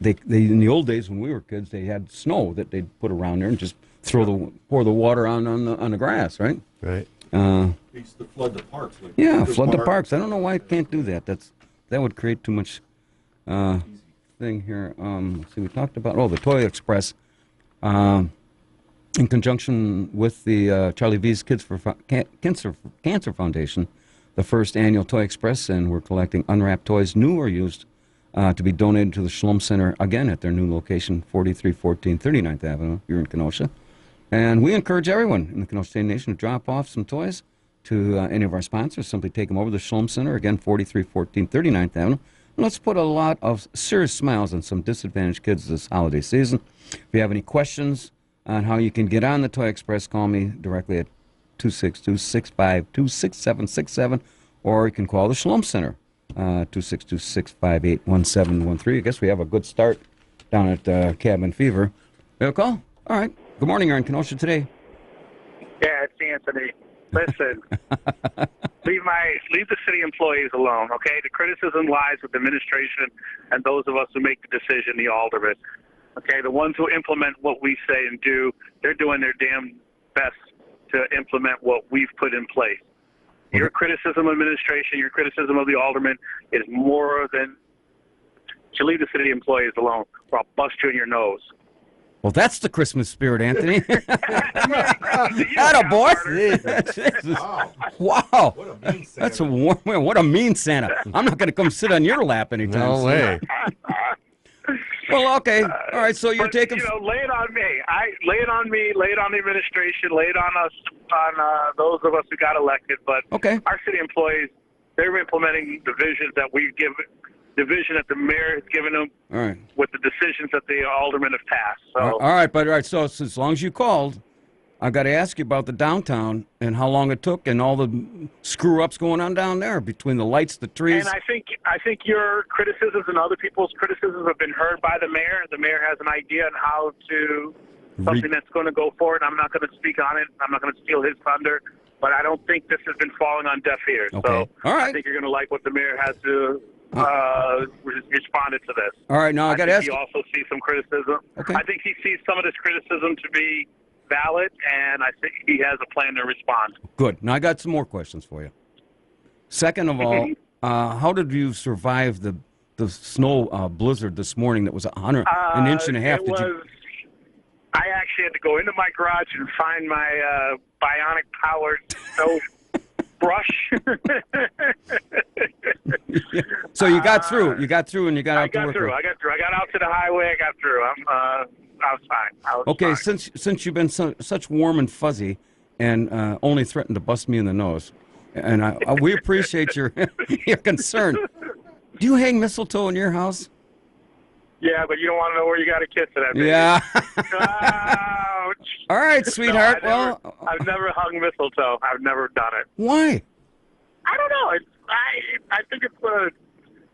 Speaker 1: they in the old days when we were kids, they had snow that they'd put around there and just pour the water on the grass, right?
Speaker 8: Right.
Speaker 3: They used to flood the parks.
Speaker 1: Flood the parks. I don't know why it can't do that. That would create too much thing here. Let's see, we talked about the Toy Express. In conjunction with the Charlie V's Kids for Cancer Foundation, the first annual Toy Express, and we're collecting unwrapped toys, new or used, to be donated to the Shalom Center, again at their new location, 4314 39th Avenue, here in Kenosha. And we encourage everyone in the Kenosha State Nation to drop off some toys to any of our sponsors. Simply take them over to the Shalom Center, again, 4314 39th Avenue. And let's put a lot of serious smiles on some disadvantaged kids this holiday season. If you have any questions on how you can get on the Toy Express, call me directly at 262-652-6767, or you can call the Shalom Center, 262-658-1713. I guess we have a good start down at Cabin Fever. You have a call? All right. Good morning. You're in Kenosha today.
Speaker 19: Yeah, it's Anthony. Listen, leave the city employees alone, okay? The criticism lies with the administration and those of us who make the decision, the aldermen. Okay, the ones who implement what we say and do, they're doing their damn best to implement what we've put in place. Your criticism of administration, your criticism of the aldermen is more than... You leave the city employees alone, or I'll bust you in your nose.
Speaker 1: Well, that's the Christmas spirit, Anthony. Atta boy. Wow.
Speaker 3: What a mean Santa.
Speaker 1: That's a warm. What a mean Santa. I'm not going to come sit on your lap anytime
Speaker 8: No
Speaker 1: soon.
Speaker 8: way.
Speaker 1: Well, okay. All right, so you're taking...
Speaker 19: lay it on me. Lay it on me, lay it on the administration, lay it on us, on those of us who got elected. But our city employees, they're implementing the visions that we've given, the vision that the mayor has given them with the decisions that the aldermen have passed. So.
Speaker 1: All right, so as long as you called, I got to ask you about the downtown and how long it took and all the screw-ups going on down there between the lights, the trees.
Speaker 19: And I think your criticisms and other people's criticisms have been heard by the mayor. The mayor has an idea on how to something that's going to go forward. I'm not going to speak on it. I'm not going to steal his thunder. But I don't think this has been falling on deaf ears.
Speaker 1: Okay.
Speaker 19: So
Speaker 1: all right.
Speaker 19: I think you're going to like what the mayor has to responded to this.
Speaker 1: All right, now I got to ask.
Speaker 19: He also sees some criticism.
Speaker 1: Okay.
Speaker 19: I think he sees some of this criticism to be valid, and I think he has a plan to respond.
Speaker 1: Good. Now I got some more questions for you. Second of all, how did you survive the snow blizzard this morning that was an inch and a half?
Speaker 19: I actually had to go into my garage and find my bionic powered snow brush.
Speaker 1: So you got through. You got through, and you got out to work.
Speaker 19: I got through. I got out to the highway. I got through. I was fine.
Speaker 1: Okay, since you've been such warm and fuzzy, and only threatened to bust me in the nose, and we appreciate your your concern. Do you hang mistletoe in your house?
Speaker 19: Yeah, but you don't want to know where you got to kiss it at. Baby.
Speaker 1: Yeah.
Speaker 19: Ouch.
Speaker 1: All right, sweetheart.
Speaker 19: No, I've never hung mistletoe. I've never done it.
Speaker 1: Why?
Speaker 19: I don't know. I think it's a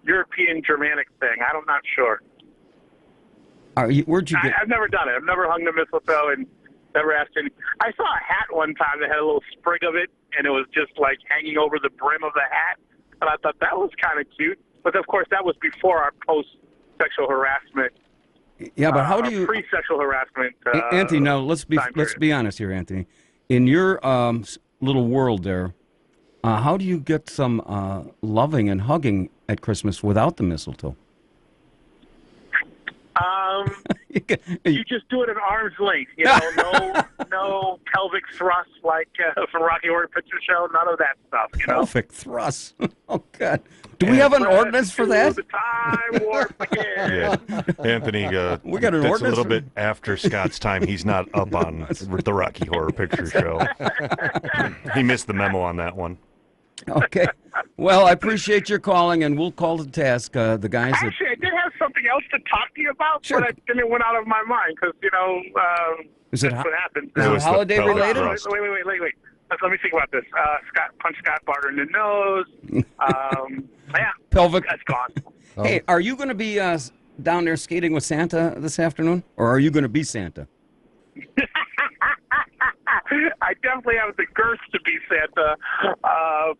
Speaker 19: European Germanic thing. I'm not sure.
Speaker 1: Where'd you get?
Speaker 19: I've never done it. I've never hung the mistletoe and never asked any. I saw a hat one time that had a little sprig of it, and it was just like hanging over the brim of the hat, and I thought that was kind of cute. But of course, that was before our post-sexual harassment.
Speaker 1: Yeah, but how do you
Speaker 19: pre-sexual harassment?
Speaker 1: Anthony, now let's be honest here, Anthony. In your little world there, how do you get some loving and hugging at Christmas without the mistletoe?
Speaker 19: You just do it at arm's length, you know, no pelvic thrust like from Rocky Horror Picture Show, none of that stuff, you know.
Speaker 1: Pelvic thrust. Oh God, do we have an ordinance for that?
Speaker 19: The time warp again.
Speaker 4: Yeah. Anthony,
Speaker 1: we got an
Speaker 4: that's
Speaker 1: ordinance
Speaker 4: a little bit after Scott's time. He's not up on the Rocky Horror Picture Show. He missed the memo on that one.
Speaker 1: Okay. Well, I appreciate your calling, and we'll call to task the guys.
Speaker 19: Actually, I did have something else to talk to you about,
Speaker 1: Sure.
Speaker 19: but then it went out of my mind because, you know,
Speaker 1: Is it
Speaker 19: that's what happens.
Speaker 1: is it holiday related?
Speaker 19: Wait. Let me think about this. Punch Scott Barter in the nose. Yeah.
Speaker 1: Pelvic.
Speaker 19: That's gone.
Speaker 1: Hey, are you going to be down there skating with Santa this afternoon, or are you going to be Santa?
Speaker 19: I definitely have the girth to be Santa,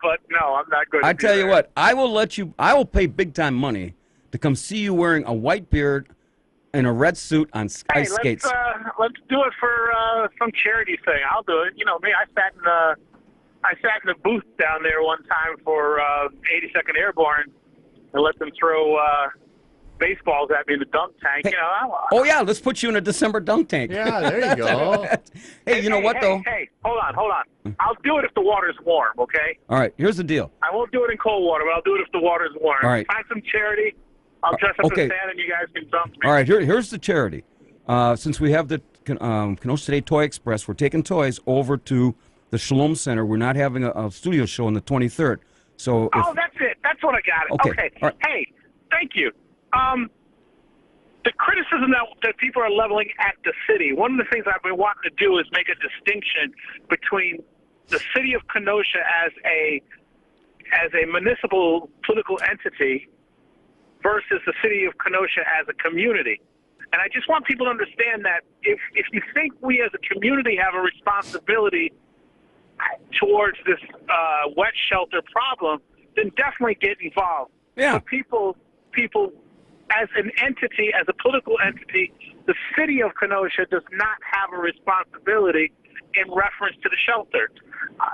Speaker 19: but no, I'm not going to.
Speaker 1: I tell you what, I will pay big time money to come see you wearing a white beard and a red suit on ice skates.
Speaker 19: Let's do it for some charity thing. I'll do it. You know me. I sat in the booth down there one time for 82nd Airborne and let them throw baseballs at me in the dunk tank.
Speaker 1: Hey,
Speaker 19: you know.
Speaker 1: Oh yeah, let's put you in a December dunk tank.
Speaker 8: Yeah, there you go.
Speaker 1: Hey, you know what though?
Speaker 19: Hey, hold on. I'll do it if the water's warm. Okay.
Speaker 1: All right, here's the deal.
Speaker 19: I won't do it in cold water, but I'll do it if the water's warm.
Speaker 1: All right.
Speaker 19: Find some charity. I'll dress up
Speaker 1: okay.
Speaker 19: as Santa and you guys can dunk me.
Speaker 1: All right, here's the charity. Since we have the Kenosha Today Toy Express, we're taking toys over to the Shalom Center. We're not having a studio show on the 23rd. So
Speaker 19: That's it. That's what I got.
Speaker 1: Okay. All right.
Speaker 19: Hey, thank you. The criticism that people are leveling at the city, one of the things I've been wanting to do is make a distinction between the city of Kenosha as a municipal political entity versus the city of Kenosha as a community. And I just want people to understand that if you think we as a community have a responsibility towards this wet shelter problem, then definitely get involved.
Speaker 1: Yeah.
Speaker 19: But people, as an entity, as a political entity, the city of Kenosha does not have a responsibility in reference to the shelter.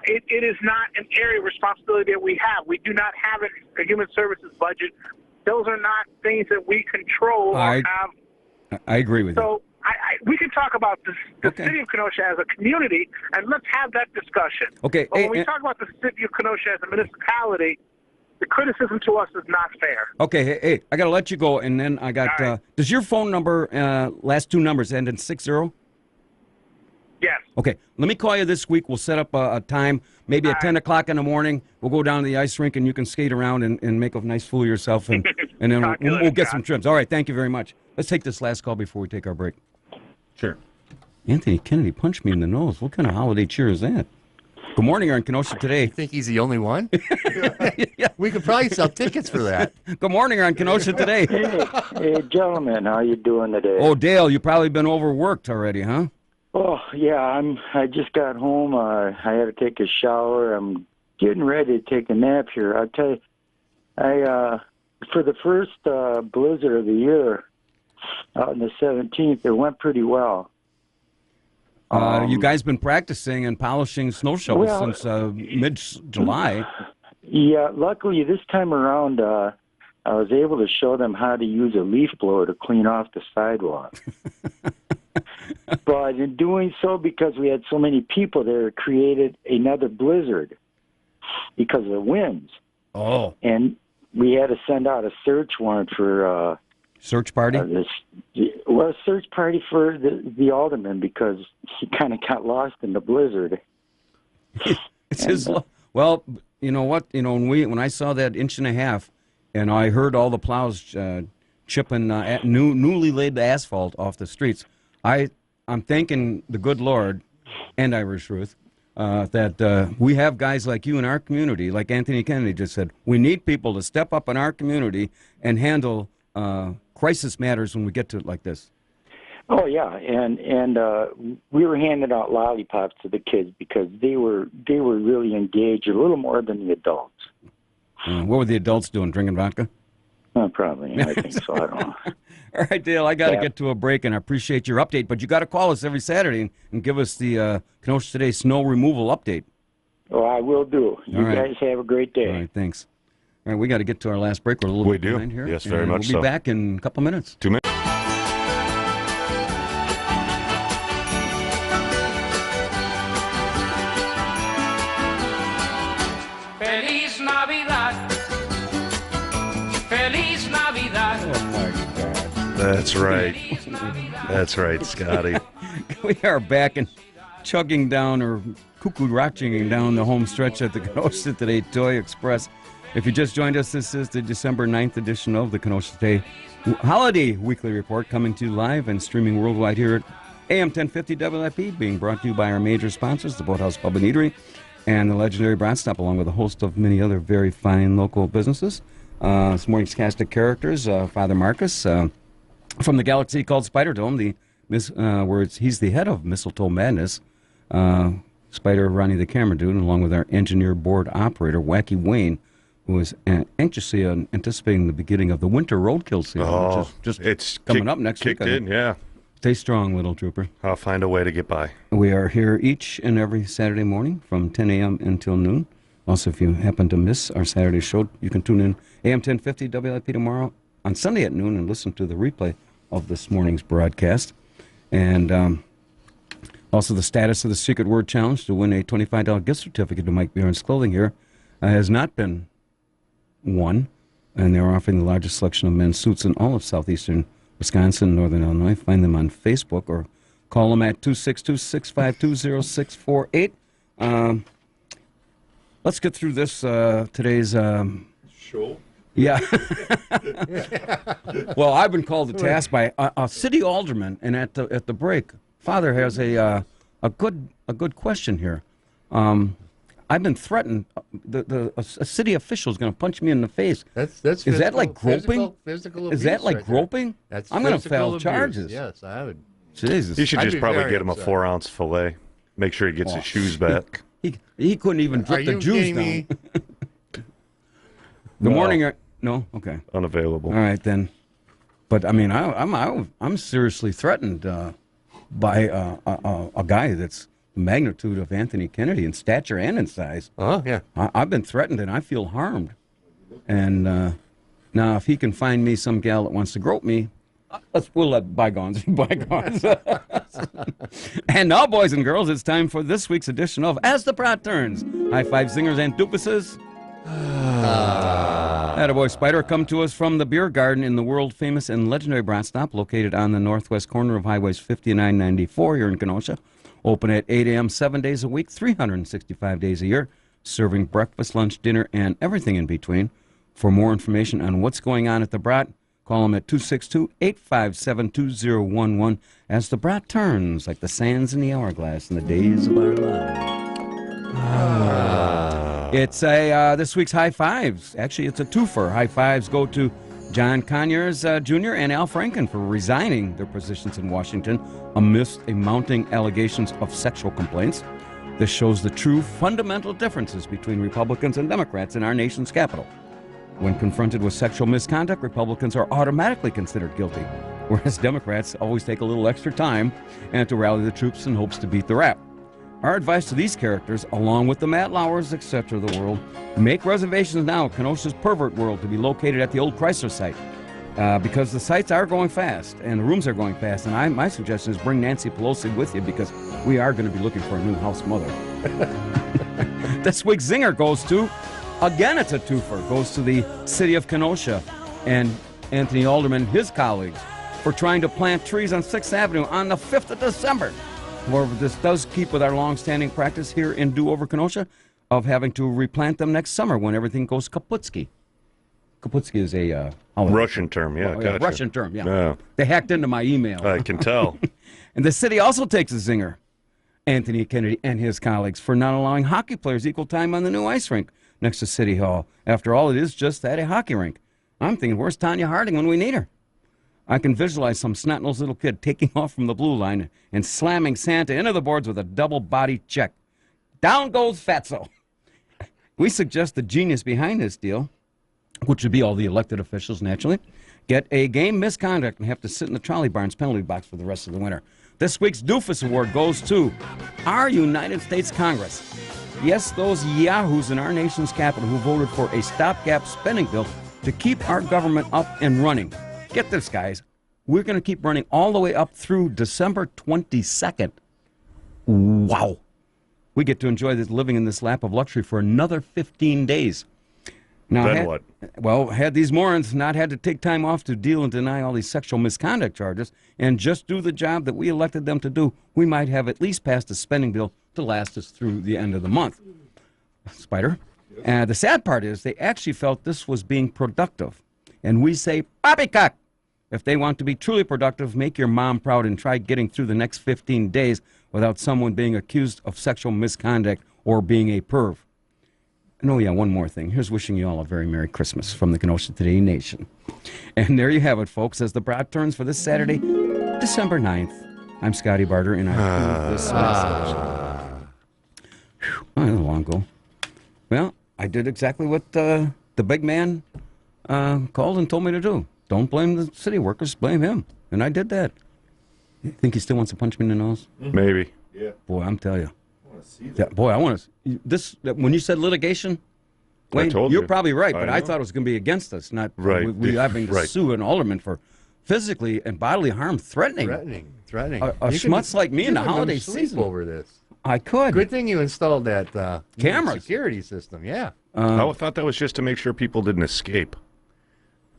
Speaker 19: It is not an area of responsibility that we have. We do not have a human services budget. Those are not things that we control or have.
Speaker 1: I agree with you.
Speaker 19: So we can talk about the city of Kenosha as a community, and let's have that discussion.
Speaker 1: Okay.
Speaker 19: But when we talk about the city of Kenosha as a municipality, the criticism to us is not fair.
Speaker 1: Okay, hey, I got to let you go, and then I got, does your phone number, last two numbers end in 60?
Speaker 19: Yes.
Speaker 1: Okay, let me call you this week. We'll set up a time, maybe at 10 o'clock in the morning. We'll go down to the ice rink, and you can skate around and make a nice fool of yourself, and then we'll get some trims. All right, thank you very much. Let's take this last call before we take our break.
Speaker 3: Sure.
Speaker 1: Anthony Kennedy punched me in the nose. What kind of holiday cheer is that? Good morning, you're in Kenosha Today.
Speaker 8: You think he's the only one?
Speaker 1: Yeah.
Speaker 8: We could probably sell tickets for that.
Speaker 1: Good morning, you're on Kenosha Today.
Speaker 20: Hey, gentlemen, how you doing today?
Speaker 1: Oh, Dale, you've probably been overworked already, huh?
Speaker 20: Oh, yeah, I just got home. I had to take a shower. I'm getting ready to take a nap here. I'll tell you, for the first blizzard of the year, out on the 17th, it went pretty well.
Speaker 1: You guys been practicing and polishing snow shovels since mid-July.
Speaker 20: Yeah, luckily this time around, I was able to show them how to use a leaf blower to clean off the sidewalk. But in doing so, because we had so many people there, it created another blizzard because of the winds.
Speaker 1: Oh.
Speaker 20: And we had to send out a search warrant for...
Speaker 1: search party?
Speaker 20: A search party for the alderman because he kind of got lost in the blizzard.
Speaker 1: It's his... Well, you know what? You know, when I saw that inch and a half, and I heard all the plows chipping newly laid asphalt off the streets, I'm thanking the good Lord and Irish Ruth that we have guys like you in our community, like Anthony Kennedy just said. We need people to step up in our community and handle crisis matters when we get to it like this.
Speaker 20: Oh yeah, and we were handing out lollipops to the kids because they were really engaged a little more than the adults.
Speaker 1: What were the adults doing? Drinking vodka?
Speaker 20: Probably. I think so. I don't know.
Speaker 1: All right, Dale, I got to get to a break, and I appreciate your update. But you got to call us every Saturday and give us the Kenosha Today snow removal update.
Speaker 20: Oh, I will do. You guys have a great day.
Speaker 1: All right, thanks. All right, we got to get to our last break. We're a little bit behind here.
Speaker 4: Yes, very much
Speaker 1: so. We'll be back in a couple minutes.
Speaker 4: 2 minutes.
Speaker 7: Feliz Navidad. Feliz Navidad.
Speaker 1: Oh, my God.
Speaker 4: That's right. That's right, Scotty.
Speaker 1: We are back and chugging down or cuckoo-rotching down the home stretch at the Kenosha Today Toy Express. If you just joined us, this is the December 9th edition of the Kenosha Today Holiday Weekly Report, coming to you live and streaming worldwide here at AM 1050 WIP, being brought to you by our major sponsors, the Boathouse Pub and Eatery and the legendary Brat Stop, along with a host of many other very fine local businesses. This morning's cast of characters, Father Marcus, from the galaxy called Spider Dome, he's the head of Mistletoe Madness. Spider Ronnie the camera dude, along with our engineer board operator Wacky Wayne, who is anxiously anticipating the beginning of the winter roadkill season, which is just coming up next week.
Speaker 4: Kicked in, yeah.
Speaker 1: Stay strong, little trooper.
Speaker 4: I'll find a way to get by.
Speaker 1: We are here each and every Saturday morning from 10 a.m. until noon. Also, if you happen to miss our Saturday show, you can tune in AM 1050 WIP tomorrow on Sunday at noon and listen to the replay of this morning's broadcast. And also the status of the Secret Word Challenge to win a $25 gift certificate to Mike Bjorn's Clothing here has not been won. And they're offering the largest selection of men's suits in all of southeastern Wisconsin, northern Illinois. Find them on Facebook or call them at 262-652-0648. Let's get through this, today's...
Speaker 3: show?
Speaker 1: Yeah. Well, I've been called to task by a city alderman, and at the break, Father has a good question here. I've been threatened. A city official is going to punch me in the face.
Speaker 8: That's
Speaker 1: is that like groping?
Speaker 8: Physical
Speaker 1: is that like
Speaker 8: right
Speaker 1: groping?
Speaker 8: That's
Speaker 1: I'm going to
Speaker 8: physical
Speaker 1: fail
Speaker 8: abuse.
Speaker 1: charges.
Speaker 8: Yes, I would.
Speaker 1: Jesus.
Speaker 4: You should
Speaker 8: I'd
Speaker 4: just
Speaker 8: be
Speaker 4: probably
Speaker 8: very
Speaker 4: get him a
Speaker 8: upset.
Speaker 4: 4-ounce fillet. Make sure he gets his shoes back.
Speaker 1: He couldn't even drip the juice down. Good morning. No? Okay.
Speaker 4: Unavailable.
Speaker 1: All right, then. But, I mean, I'm seriously threatened by a guy that's the magnitude of Anthony Kennedy in stature and in size.
Speaker 8: Oh, yeah.
Speaker 1: I've been threatened, and I feel harmed. And now, if he can find me some gal that wants to grope me, we'll let bygones be bygones. And now, boys and girls, it's time for this week's edition of As the Brat Turns. High five, zingers, and doofuses. Attaboy Spider, come to us from the beer garden in the world-famous and legendary Brat Stop, located on the northwest corner of Highways 59 and 94 here in Kenosha. Open at 8 a.m. 7 days a week, 365 days a year, serving breakfast, lunch, dinner, and everything in between. For more information on what's going on at the Brat, call them at 262-857-2011 as the Brat turns like the sands in the hourglass in the days of our lives. It's this week's high fives. Actually, it's a twofer. High fives go to John Conyers Jr. and Al Franken for resigning their positions in Washington amidst a mounting allegations of sexual complaints. This shows the true fundamental differences between Republicans and Democrats in our nation's capital. When confronted with sexual misconduct, Republicans are automatically considered guilty, whereas Democrats always take a little extra time and to rally the troops in hopes to beat the rap. Our advice to these characters, along with the Matt Lauers, etc. of the world, make reservations now at Kenosha's Pervert World to be located at the old Chrysler site. Because the sites are going fast and the rooms are going fast, and my suggestion is bring Nancy Pelosi with you because we are going to be looking for a new house mother. This week's zinger goes to, again it's a twofer, goes to the city of Kenosha and Anthony Alderman, his colleagues, for trying to plant trees on 6th Avenue on the 5th of December. However, this does keep with our long-standing practice here in Do-Over Kenosha of having to replant them next summer when everything goes kaputski. Kaputski is a
Speaker 4: Russian term, yeah.
Speaker 1: Oh,
Speaker 4: gotcha.
Speaker 1: Russian term, yeah. They hacked into my email.
Speaker 4: I can tell.
Speaker 1: And the city also takes a zinger, Anthony Kennedy and his colleagues, for not allowing hockey players equal time on the new ice rink next to City Hall. After all, it is just that, a hockey rink. I'm thinking, where's Tanya Harding when we need her? I can visualize some snot-nosed little kid taking off from the blue line and slamming Santa into the boards with a double-body check. Down goes Fatso. We suggest the genius behind this deal, which would be all the elected officials, naturally, get a game misconduct and have to sit in the trolley barn's penalty box for the rest of the winter. This week's Doofus Award goes to our United States Congress. Yes, those yahoos in our nation's capital who voted for a stopgap spending bill to keep our government up and running. Get this, guys. We're going to keep running all the way up through December 22nd. Wow. We get to enjoy this living in this lap of luxury for another 15 days. Now,
Speaker 4: Then what?
Speaker 1: Well, had these morons not had to take time off to deal and deny all these sexual misconduct charges and just do the job that we elected them to do, we might have at least passed a spending bill to last us through the end of the month. Spider? The sad part is they actually felt this was being productive. And we say, poppycock! If they want to be truly productive, make your mom proud and try getting through the next 15 days without someone being accused of sexual misconduct or being a perv. No, yeah, one more thing. Here's wishing you all a very Merry Christmas from the Kenosha Today Nation. And there you have it, folks, as the broad turns for this Saturday, December 9th. I'm Scotty Barter, and I approve this message. Whew, that was long ago. Well, I did exactly what the big man called and told me to do. Don't blame the city workers, blame him. And I did that. You think he still wants to punch me in the nose?
Speaker 4: Maybe.
Speaker 3: Yeah.
Speaker 1: Boy, I'm telling you.
Speaker 3: I want to see that.
Speaker 1: Yeah, boy, I want to. This when you said litigation, Wayne,
Speaker 4: told
Speaker 1: you're
Speaker 4: you.
Speaker 1: probably right, but I
Speaker 4: know.
Speaker 1: thought it was going to be against us, not
Speaker 4: Right.
Speaker 1: we having to
Speaker 4: Right.
Speaker 1: sue an alderman for physically and bodily harm, threatening
Speaker 8: Threatening.
Speaker 1: a
Speaker 8: You can-
Speaker 1: schmutz like me in
Speaker 8: you
Speaker 1: the
Speaker 8: can go to
Speaker 1: holiday
Speaker 8: sleep
Speaker 1: season.
Speaker 8: over this.
Speaker 1: I could.
Speaker 8: Good thing you installed that
Speaker 1: Cameras.
Speaker 8: security system. Yeah.
Speaker 4: I thought that was just to make sure people didn't escape.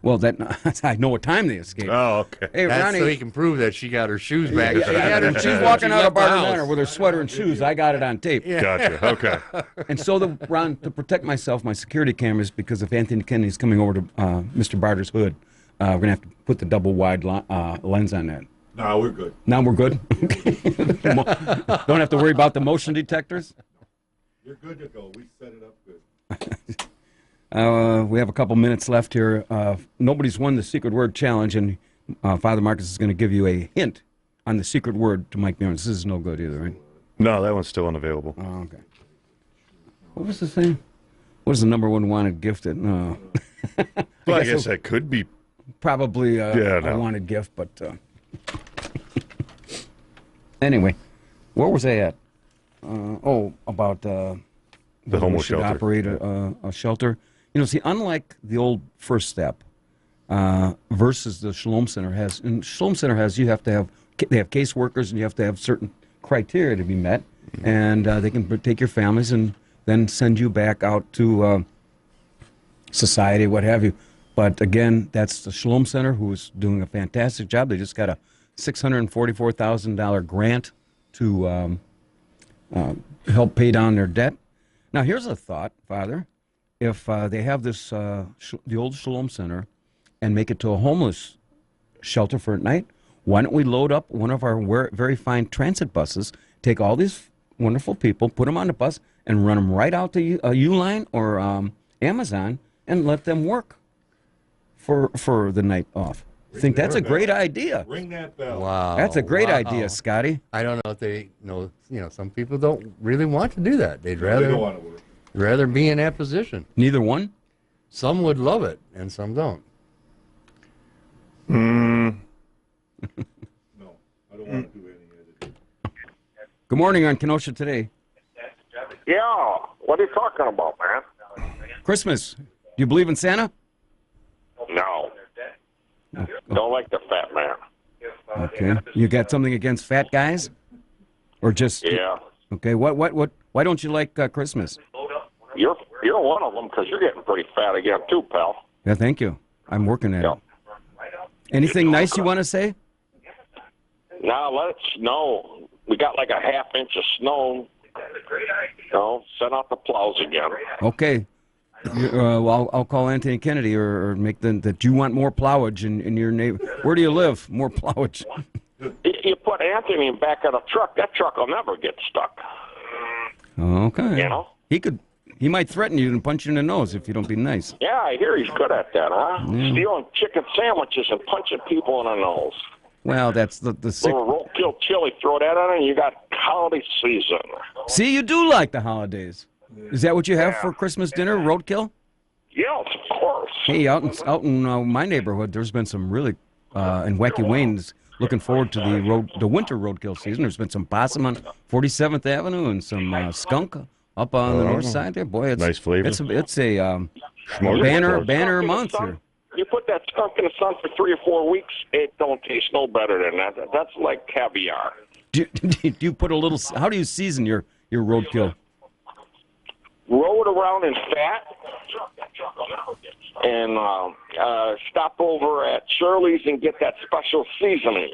Speaker 1: Well, that I know what time they escaped.
Speaker 4: Oh, okay.
Speaker 1: Hey,
Speaker 8: That's
Speaker 1: Ronnie,
Speaker 8: so he can prove that she got her shoes back.
Speaker 1: she's walking out of Barber Manor with her sweater and shoes. I got it on tape.
Speaker 4: Gotcha. Okay.
Speaker 1: And so, Ron, to protect myself, my security cameras, because if Anthony Kennedy's coming over to Mr. Barter's hood, we're going to have to put the double wide lens on that.
Speaker 3: No, we're good.
Speaker 1: Now we're good? Don't have to worry about the motion detectors?
Speaker 3: You're good to go. We set it up good.
Speaker 1: We have a couple minutes left here. Nobody's won the secret word challenge, and Father Marcus is going to give you a hint on the secret word to Mike Barron. This is no good either, right?
Speaker 4: No, that one's still unavailable.
Speaker 1: Oh, okay. What was the thing? What is the number one wanted gift? No.
Speaker 4: Well, I guess that could be
Speaker 1: Probably a wanted gift, but anyway, where was I at? About
Speaker 4: the
Speaker 1: whether we
Speaker 4: homeless
Speaker 1: should
Speaker 4: shelter.
Speaker 1: operate a shelter. You know, see, unlike the old First Step versus the Shalom Center has, and Shalom Center has, they have caseworkers and you have to have certain criteria to be met, and they can take your families and then send you back out to society, what have you. But again, that's the Shalom Center, who is doing a fantastic job. They just got a $644,000 grant to help pay down their debt. Now, here's a thought, Father. If they have this, the old Shalom Center, and make it to a homeless shelter for at night, why don't we load up one of our very fine transit buses, take all these wonderful people, put them on the bus, and run them right out to Uline or Amazon, and let them work for the night off. I think that's a great idea.
Speaker 3: Ring that bell.
Speaker 8: Wow.
Speaker 1: That's a great idea, Scotty.
Speaker 8: I don't know if they know. You know, some people don't really want to do that. They'd
Speaker 3: They
Speaker 8: rather
Speaker 3: don't want to work.
Speaker 8: rather be in that position.
Speaker 1: Neither one?
Speaker 8: Some would love it, and some don't.
Speaker 3: No, I don't want to do any of it.
Speaker 1: Good morning on Kenosha Today.
Speaker 21: Yeah, what are you talking about, man?
Speaker 1: Christmas. Do you believe in Santa?
Speaker 21: No. Don't like the fat man.
Speaker 1: Okay. You got something against fat guys? Or just...
Speaker 21: Yeah.
Speaker 1: Okay, why don't you like Christmas?
Speaker 21: You're one of them because you're getting pretty fat again too, pal.
Speaker 1: Yeah, thank you. I'm working at it. Anything nice you want to say?
Speaker 21: Now let it snow. We got like a half-inch of snow. Send out the plows again.
Speaker 1: Okay. Well, I'll call Anthony Kennedy or make that you want more plowage in your neighbor. Where do you live? More plowage.
Speaker 21: You put Anthony in back of the truck, that truck will never get stuck.
Speaker 1: Okay.
Speaker 21: You know?
Speaker 1: He might threaten you and punch you in the nose if you don't be nice.
Speaker 21: Yeah, I hear he's good at that, huh?
Speaker 1: Yeah.
Speaker 21: Stealing chicken sandwiches and punching people in the nose.
Speaker 1: Well, that's the sick.
Speaker 21: Little roadkill chili, throw that on, and you got holiday season.
Speaker 1: See, you do like the holidays. Is that what you have for Christmas dinner? Roadkill?
Speaker 21: Yes, of course.
Speaker 1: Hey, out in my neighborhood, there's been some really, and Wacky Wayne's looking forward to the winter roadkill season. There's been some possum on 47th Avenue and some skunk up on the north side there. Boy, it's
Speaker 4: nice flavor.
Speaker 1: It's a banner month here.
Speaker 21: You put that skunk in the sun for 3 or 4 weeks, it don't taste no better than that. That's like caviar.
Speaker 1: Do you put a little? How do you season your roadkill?
Speaker 21: Roll it around in fat, and stop over at Shirley's and get that special seasoning.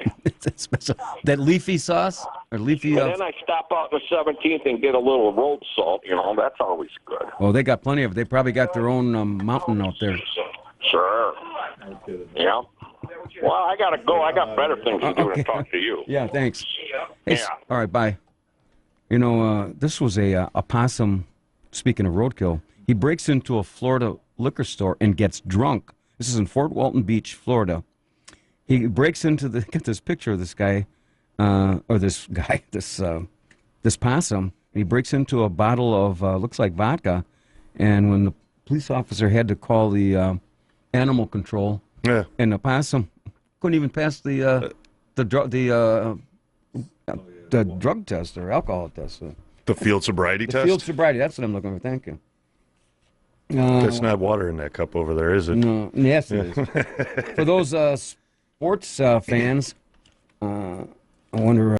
Speaker 1: That leafy sauce or leafy?
Speaker 21: And then I stop out on the 17th and get a little road salt. That's always good.
Speaker 1: Oh, they got plenty of it. They probably got their own mountain out there.
Speaker 21: Sure. Yeah. Well, I gotta go. I got better things to do than talk to you.
Speaker 1: Yeah, thanks. Hey,
Speaker 21: Yeah.
Speaker 1: All right, bye. This was a possum. Speaking of roadkill, He breaks into a Florida liquor store and gets drunk. This is in Fort Walton Beach, Florida. He breaks into the, get this picture of this guy, this possum. He breaks into a bottle of, looks like vodka, and when the police officer had to call the animal control, and the possum couldn't even pass the drug test or alcohol test.
Speaker 4: The field sobriety test?
Speaker 1: Field sobriety, that's what I'm looking for, thank you.
Speaker 4: There's not water in that cup over there, is it?
Speaker 1: No, yes it is. For those sports fans, I wonder...